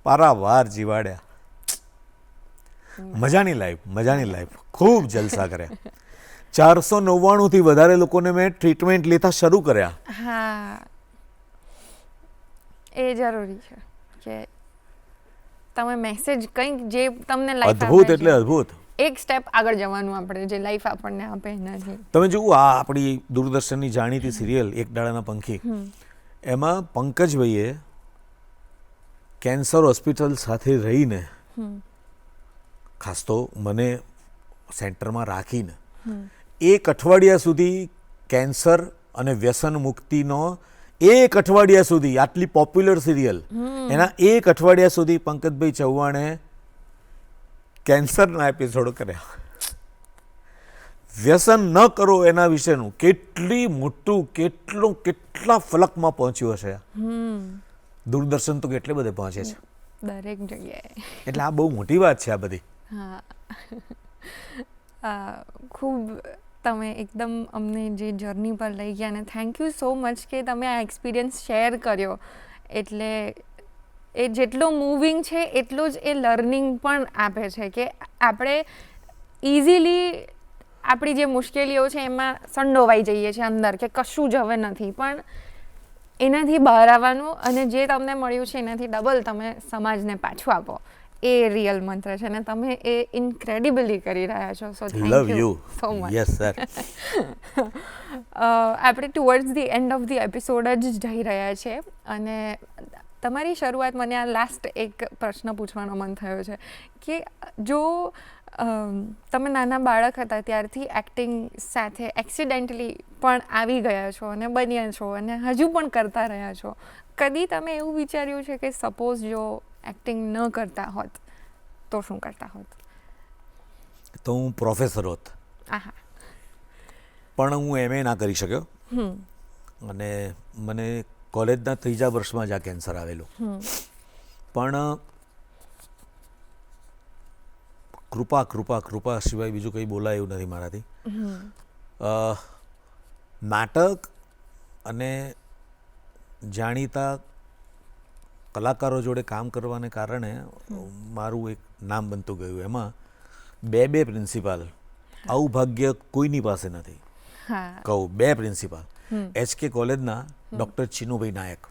પારાવાર જીવાડ્યા. મજાની લાઈફ, ખૂબ જલસા કર્યા. 499 થી વધારે લોકોને મેં ટ્રીટમેન્ટ લેતા શરૂ કર્યા. હા, એ જરૂરી છે કે તમે મેસેજ કંઈક જે તમને લાઈફ અદ્ભુત એટલે અદ્ભુત. એક સ્ટેપ આગળ જવાનું આપણે જે લાઈફ આપણને આપે એનાથી. તમે જુઓ, આ આપણી દૂરદર્શનની જાણીતી સિરિયલ એક ડાળાના પંખી, એમાં પંકજભાઈએ કેન્સર હોસ્પિટલ સાથે રહીને, ખાસ તો મને સેન્ટરમાં રાખીને 1 અઠવાડિયા સુધી કેન્સર અને વ્યસન મુક્તિનો 1 અઠવાડિયા સુધી, આટલી પોપ્યુલર સિરિયલ, એના 1 અઠવાડિયા સુધી પંકજભાઈ ચૌહાણે કેન્સરના એપિસોડ કર્યા. વ્યસન ન કરો એના વિશેનું કેટલા ફલકમાં પહોંચ્યું હશે. દૂરદર્શન તો કેટલે બધે પહોંચે છે, દરેક જગ્યાએ. એટલે આ બહુ મોટી વાત છે આ બધી. હા, ખૂબ તમે એકદમ અમને જે જર્ની પર લઈ ગયા, અને થેન્ક યુ સો મચ કે તમે આ એક્સપિરિયન્સ શેર કર્યો. એટલે એ જેટલો મૂવિંગ છે એટલું જ એ લર્નિંગ પણ આપે છે કે આપણે ઇઝીલી આપણી જે મુશ્કેલીઓ છે એમાં સંડોવાઈ જઈએ છીએ અંદર કે કશું જ હવે નથી, પણ એનાથી બહાર આવવાનું અને જે તમને મળ્યું છે એનાથી ડબલ તમે સમાજને પાછું આપો, એ રિયલ મંત્ર છે અને તમે એ ઇન્ક્રેડિબલી કરી રહ્યા છો. So thank you so much. Yes sir. આપણે towards the end of the episode જ જઈ રહ્યા છે, અને તમારી શરૂઆત, મને આ લાસ્ટ એક પ્રશ્ન પૂછવાનો મન થયો છે કે જો તમે નાના બાળક હતા ત્યારથી એક્ટિંગ સાથે એક્સિડેન્ટલી પણ આવી ગયા છો અને બન્યા છો અને હજુ પણ કરતા રહ્યા છો, કદી તમે એવું વિચાર્યું છે કે સપોઝ જો એક્ટિંગ ન કરતા હોત તો શું કરતા હોત? તો હું પ્રોફેસર હોત. આહા. પણ હું એમએ ના કરી શક્યો, અને મને કોલેજના 3જા વર્ષમાં જ આ કેન્સર આવેલું. પણ કૃપા સિવાય બીજું કંઈ બોલાય એવું નથી મારાથી. નાટક અને જાણીતા કલાકારો જોડે કામ કરવાને કારણે મારું એક નામ બનતું ગયું. એમાં 2 પ્રિન્સિપાલ, આવું ભાગ્ય કોઈની પાસે નથી. કહું 2 પ્રિન્સિપાલ, HK કોલેજના ડૉક્ટર ચિનુભાઈ નાયક,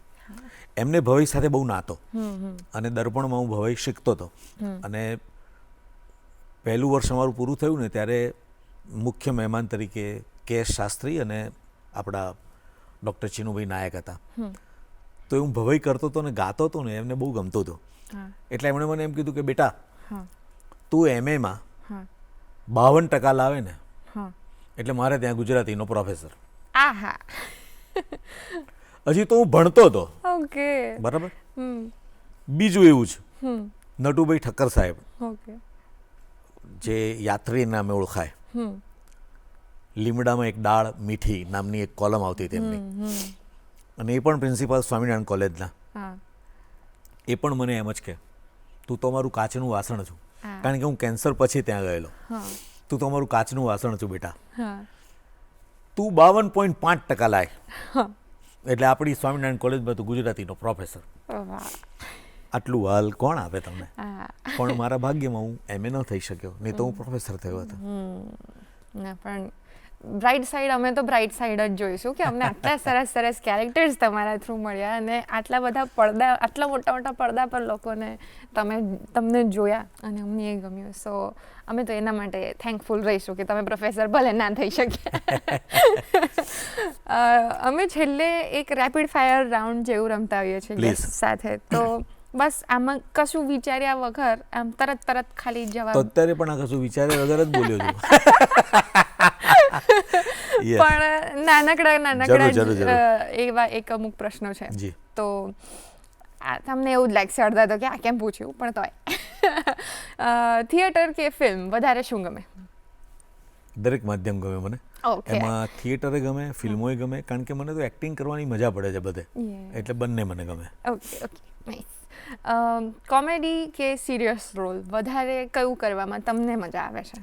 એમને ભવાઈ સાથે બહુ નાતો, અને દર્પણમાં હું ભવાઈ શીખતો હતો. અને પહેલું વર્ષ અમારું પૂરું થયું ને ત્યારે મુખ્ય મહેમાન તરીકે KS શાસ્ત્રી અને આપણા ડૉક્ટર ચિનુભાઈ નાયક હતા. તો હું ભવાઈ કરતો હતો ને ગાતો હતો ને એમને બહુ ગમતું હતું. એટલે એમણે મને એમ કીધું કે બેટા, તું MAમાં 52% લાવે ને એટલે મારે ત્યાં ગુજરાતીનો પ્રોફેસર. આહા. હજી તો હું ભણતો હતો. ઓકે. બરાબર. બીજું એવું છે, નટુભાઈ ઠક્કર સાહેબ, જે યાત્રી નામે ઓળખાય, લીમડામાં એક ડાળ મીઠી નામની એક કોલમ આવતી હતી એમની, અને એ પણ પ્રિન્સિપાલ સ્વામિનારાયણ કોલેજના. એ પણ મને એમ જ કે તું તો અમારું કાચનું વાસણ છું, કારણ કે હું કેન્સર પછી ત્યાં ગયેલો. તું તો અમારું કાચનું વાસણ છું બેટા, તું 52.5% લાય એટલે આપણી સ્વામિનારાયણ કોલેજમાં તું ગુજરાતીનો પ્રોફેસર. આટલું હાલ કોણ આપે તમને? પણ મારા ભાગ્યમાં હું MA ન થઈ શક્યો, નહીં તો હું પ્રોફેસર થયો હતો. પણ બ્રાઇટ સાઈડ, અમે તો બ્રાઇટ સાઈડ જ જોઈશું કે અમને આટલા સરસ કેરેક્ટર્સ તમારા થ્રુ મળ્યા, અને આટલા બધા પડદા, આટલા મોટા પડદા પર લોકોને તમને જોયા, અને અમને એ ગમ્યું. સો અમે તો એના માટે થેન્કફુલ રહીશું કે તમે પ્રોફેસર ભલે ના થઈ શક્યા. અમે છેલ્લે એક રેપિડ ફાયર રાઉન્ડ જેવું રમતા આવીએ છીએ ગેસ્ટ સાથે, તો બસ આમાં કશું વિચાર્યા વગર આમ તરત ખાલી જવાબ. તો અત્યારે પણ આ કશું વિચાર્યા વગર જ બોલ્યો છું. પણ નાનકડા એવા એક અમુક પ્રશ્નો છે, તો તમને એવું જ લાગશે અડધા તો કે આ કેમ પૂછ્યું, પણ તોય થિયેટર કે ફિલ્મ વધારે શું ગમે? દરેક માધ્યમ ગમે મને. એમાં થિયેટરે ગમે, ફિલ્મોય ગમે, કારણ કે મને તો એક્ટિંગ કરવાની મજા પડે છે બધે, એટલે બંને મને ગમે. Okay, nice. કોમેડી કે સિરિયસ રોલ વધારે કયું કરવામાં તમને મજા આવે છે?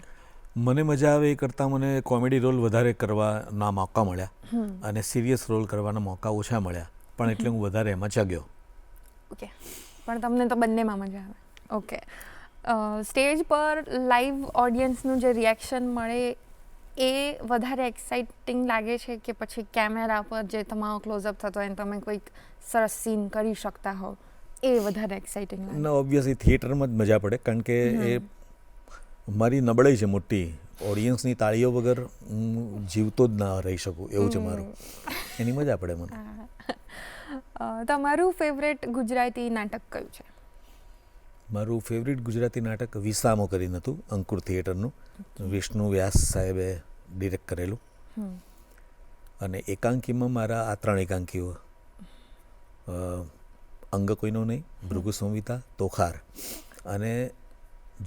મને મજા આવે એ કરતાં મને કોમેડી રોલ વધારે કરવાના મોકા મળ્યા અને સિરિયસ રોલ કરવાના મોકા ઓછા મળ્યા, પણ એટલે હું વધારે એમાં ચગ્યો. ઓકે, પણ તમને તો બંનેમાં મજા આવે. ઓકે, સ્ટેજ પર લાઈવ ઓડિયન્સનું જે રિએક્શન મળે એ વધારે એક્સાઇટિંગ લાગે છે કે પછી કેમેરા પર જે તમારો ક્લોઝઅપ થતો હોય અને તમે કોઈક સરસ સીન કરી શકતા હો એ વધારે એક્સાઇટિંગ લાગે? ના, ઓબ્વિયસલી થિયેટરમાં જ મજા પડે, કારણ કે એ મારી નબળાઈ છે મોટી. ઓડિયન્સની તાળીઓ વગર હું જીવતો જ ના રહી શકું, એવું છે મારું. એની મજા પડે મને. તમારું ફેવરેટ ગુજરાતી નાટક કયું છે? મારું ફેવરિટ ગુજરાતી નાટક વિસામો કરીને હતું, અંકુર થિયેટરનું. વિષ્ણુ વ્યાસ સાહેબે ડિરેક્ટ કરેલું. અને એકાંકીમાં મારા આ 3 એકાંકીઓ, અંગ કોઈનો નહીં, ભૃગુ સંહિતા, તોખાર અને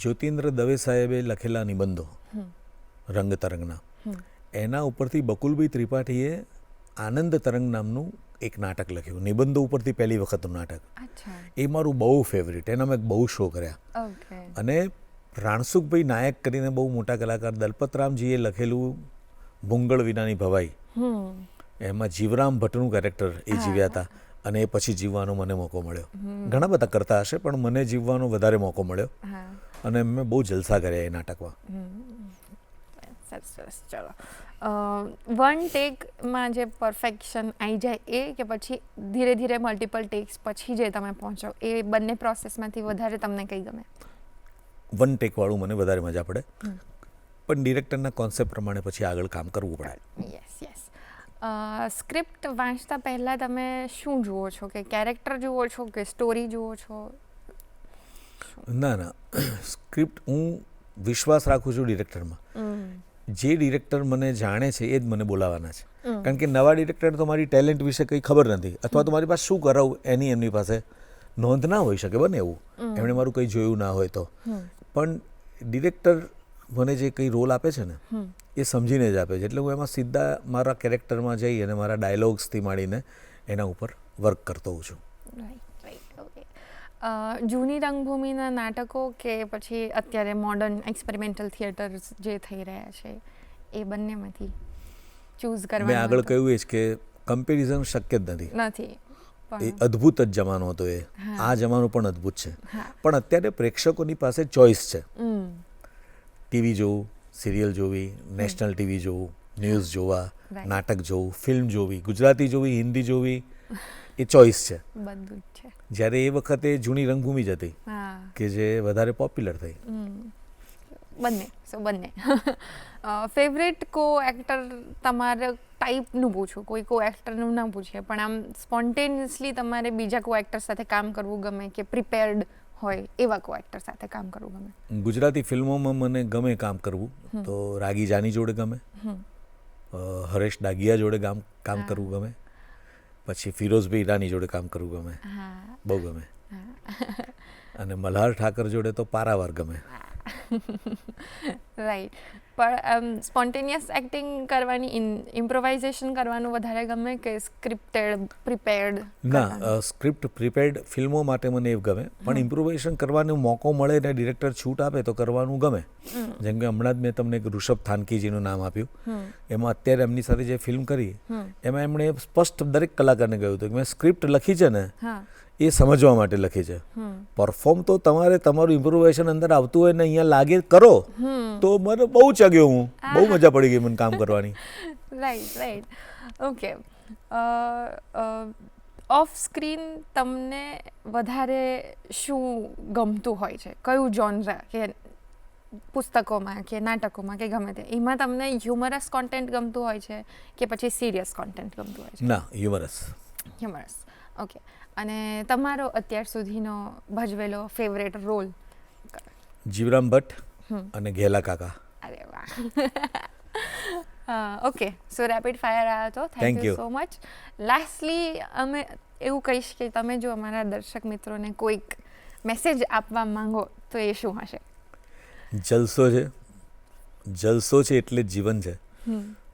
જ્યોતિન્દ્ર દવે સાહેબે લખેલા નિબંધો રંગ તરંગના, એના ઉપરથી બકુલભાઈ ત્રિપાઠીએ આનંદ તરંગ નામનું એક નાટક લખ્યું, નિબંધો ઉપરથી પહેલી વખતનું નાટક. એ મારું બહુ ફેવરિટ, એના મેં બહુ શો કર્યા. અને રાણસુખભાઈ નાયક કરીને બહુ મોટા કલાકાર દલપતરામજીએ લખેલું ભૂંગળ વિનાની ભવાઈ, એમાં જીવરામ ભટ્ટનું કેરેક્ટર એ જીવ્યા હતા અને એ પછી જીવવાનો મને મોકો મળ્યો. ઘણા બધા કરતા હશે પણ મને જીવવાનો વધારે મોકો મળ્યો અને મેં બહુ જલસા કર્યા એ નાટકમાં. સરસ. ચલો, વન ટેકમાં જે પરફેક્શન આવી જાય એ કે પછી ધીરે ધીરે મલ્ટિપલ ટેક્સ પછી જે તમે પહોંચો, એ બંને પ્રોસેસમાંથી વધારે તમને કઈ ગમે? વન ટેકવાળું મને વધારે મજા પડે, પણ ડિરેક્ટરના કોન્સેપ્ટ પ્રમાણે પછી આગળ કામ કરવું પડે. યસ. સ્ક્રિપ્ટ વાંચતા પહેલાં તમે શું જુઓ છો? કે કેરેક્ટર જુઓ છો કે સ્ટોરી જુઓ છો? ના, સ્ક્રિપ્ટ હું વિશ્વાસ રાખું છું ડિરેક્ટરમાં. જે ડિરેક્ટર મને જાણે છે એ જ મને બોલાવવાના છે, કારણ કે નવા ડિરેક્ટર તો મારી ટેલેન્ટ વિશે કંઈ ખબર નથી, અથવા તો મારી પાસે શું કરાવું એમની પાસે નોંધ ના હોઈ શકે, બને એવું, એમણે મારું કંઈ જોયું ના હોય તો. પણ ડિરેક્ટર મને જે કંઈ રોલ આપે છે ને એ સમજીને જ આપે છે, એટલે હું એમાં સીધા મારા કેરેક્ટરમાં જઈ અને મારા ડાયલોગ્સથી માંડીને એના ઉપર વર્ક કરતો હોઉં છું. જૂની રંગભૂમિના નાટકો કે પછી અત્યારે મોડર્ન એક્સપેરિમેન્ટલ થિયેટર્સ જે થઈ રહ્યા છે એ બંનેમાંથી ચૂઝ કરવા? મેં આગળ કહ્યું એ જ કે કમ્પેરિઝન શક્ય જ નથી. એ અદ્ભુત જ જમાનો હતો, એ આ જમાનો પણ અદ્ભુત છે. પણ અત્યારે પ્રેક્ષકોની પાસે ચોઇસ છે. ટીવી જોવું, સિરિયલ જોવી, નેશનલ ટીવી જોવું, ન્યૂઝ જોવા, નાટક જોવું, ફિલ્મ જોવી, ગુજરાતી જોવી, હિન્દી જોવી, એ ચોઇસ છે. બધું જ છે. જ્યારે એ વખતે જૂની રંગભૂમિ જ હતી કે જે વધારે પોપ્યુલર થઈ. બંને. ફેવરેટ કો એક્ટર તમારે ટાઈપનું પૂછું, કોઈ કો એક્ટરનું ના પૂછીએ, પણ આમ સ્પોન્ટેનિયસલી તમારે બીજા કો એક્ટર સાથે કામ કરવું ગમે કે પ્રિપેર્ડ હોય એવા કો એક્ટર સાથે કામ કરવું ગમે? ગુજરાતી ફિલ્મોમાં મને ગમે કામ કરવું, તો રાગી જાની જોડે ગમે, હરેશ ડાગિયા જોડે કામ કરવું ગમે, પછી ફિરોઝભાઈ ઈરાની જોડે કામ કરવું ગમે, બહુ ગમે, અને મલ્હાર ઠાકર જોડે તો પારાવાર ગમે. રાઈટ. પણ સ્પોન્ટેનિયસ એક્ટિંગ કરવાની, ઇમ્પ્રોવાઇઝેશન કરવાનું વધારે ગમે કે સ્ક્રિપ્ટેડ, પ્રિપેર્ડ? ના, સ્ક્રિપ્ટ પ્રિપેર્ડ ફિલ્મો માટે મને એવું ગમે, પણ ઇમ્પ્રોવાઇઝેશન કરવાનો મોકો મળે ને ડિરેક્ટર છૂટ આપે તો કરવાનું ગમે. જેમ કે હમણાં જ મેં તમને ઋષભ થાનકીજીનું નામ આપ્યું, એમાં અત્યારે એમની સાથે જે ફિલ્મ કરી એમાં એમણે સ્પષ્ટ દરેક કલાકારને કહ્યું હતું કે મેં સ્ક્રિપ્ટ લખી છે ને એ સમજવા માટે લખી છે, પરફોર્મ તો તમારે તમારું ઇમ્પ્રોવાઇઝેશન અંદર આવતું હોય ને અહીંયા લાગે કરો. તો મને બહુ ચગ્યો, હું બહુ મજા પડી ગઈ મને કામ કરવાની. રાઈટ. ઓકે. ઓફ સ્ક્રીન તમને વધારે શું ગમતું હોય છે? કયું જોનરા, કે પુસ્તકોમાં કે નાટકોમાં કે ગમે તે, એમાં તમને હ્યુમરસ કોન્ટેન્ટ ગમતું હોય છે કે પછી સિરિયસ કોન્ટેન્ટ ગમતું હોય છે? ના, હ્યુમરસ. ઓકે. અને તમારો અત્યાર સુધીનો ભજવેલો ફેવરેટ રોલ? જીવરામ ભટ્ટ અને ઘેલા કાકા. અરે વાહ. ઓકે, સો રેપિડ ફાયર આવ્યો હતો. Thank you so much. Lastly અમે એવું કહીશ કે તમે જો અમારા દર્શક મિત્રોને કોઈક મેસેજ આપવા માંગો તો એ શું હશે? જલસો છે એટલે જ જીવન છે,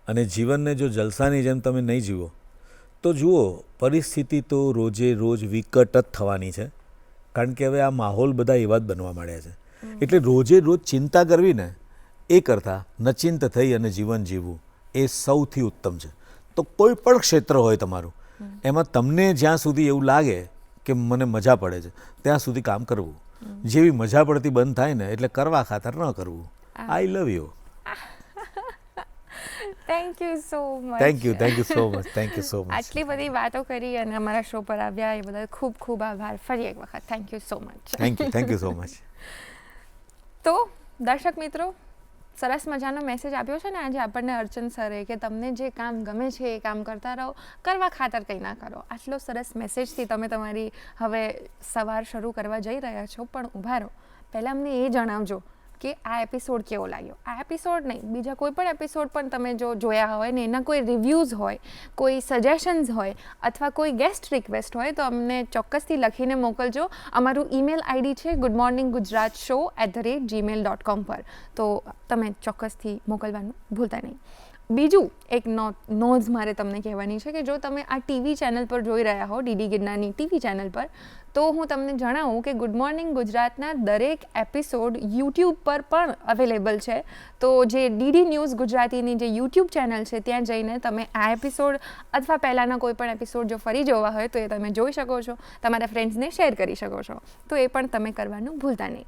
અને જીવનને જો જલસાની જેમ તમે નહીં જીવો તો જુઓ, પરિસ્થિતિ તો રોજે રોજ વિકટ જ થવાની છે, કારણ કે હવે આ માહોલ બધા એવા જ બનવા માંડ્યા છે. એટલે રોજે રોજ ચિંતા કરવી ને એ કરતાં નચિંત થઈ અને જીવન જીવવું એ સૌથી ઉત્તમ છે. તો કોઈ પણ ક્ષેત્ર હોય તમારું, એમાં તમને જ્યાં સુધી એવું લાગે કે મને મજા પડે છે ત્યાં સુધી કામ કરવું. જેવી મજા પડતી બંધ થાય ને એટલે કરવા ખાતર ન કરવું. I love you. Thank you so much. Thank you so much. Thank you so much. આટલી બધી વાતો કરી અને અમારા શો પર આવ્યા એ બદલ ખૂબ ખૂબ આભાર. ફરી એક વખત thank you so much. Thank you so much. તો દર્શક મિત્રો, સરસ મજાનો મેસેજ આપ્યો છે ને આજે આપણને અર્ચન સરે કે તમને જે કામ ગમે છે એ કામ કરતા રહો, કરવા ખાતર કંઈ ના કરો. આટલો સરસ મેસેજથી તમે તમારી હવે સવાર શરૂ કરવા જઈ રહ્યા છો, પણ ઊભા રહો. પહેલાં અમને એ જણાવજો કે આ એપિસોડ કેવો લાગ્યો. આ એપિસોડ નહીં, બીજા કોઈ પણ એપિસોડ પણ તમે જો જોયા હોય ને એના કોઈ રિવ્યૂઝ હોય, કોઈ સજેશન્સ હોય અથવા કોઈ ગેસ્ટ રિક્વેસ્ટ હોય તો અમને ચોક્કસથી લખીને મોકલજો. અમારું ઈમેલ આઈડી છે goodmorninggujratshow@gmail.com પર. તો તમે ચોક્કસથી મોકલવાનું ભૂલતા નહીં. બીજું એક નોંધ મારે તમને કહેવાની છે કે જો તમે આ ટીવી ચેનલ પર જોઈ રહ્યા હો, ડીડી ગિરનારની ટીવી ચેનલ પર, તો હું તમને જણાવું કે ગુડ મોર્નિંગ ગુજરાતના દરેક એપિસોડ યુટ્યુબ પર પણ અવેલેબલ છે. તો જે ડીડી ન્યૂઝ ગુજરાતીની જે યુટ્યુબ ચેનલ છે ત્યાં જઈને તમે આ એપિસોડ અથવા પહેલાંના કોઈ પણ એપિસોડ જો ફરી જોવા હોય તો એ તમે જોઈ શકો છો, તમારા ફ્રેન્ડ્સને શેર કરી શકો છો. તો એ પણ તમે કરવાનું ભૂલતા નહીં.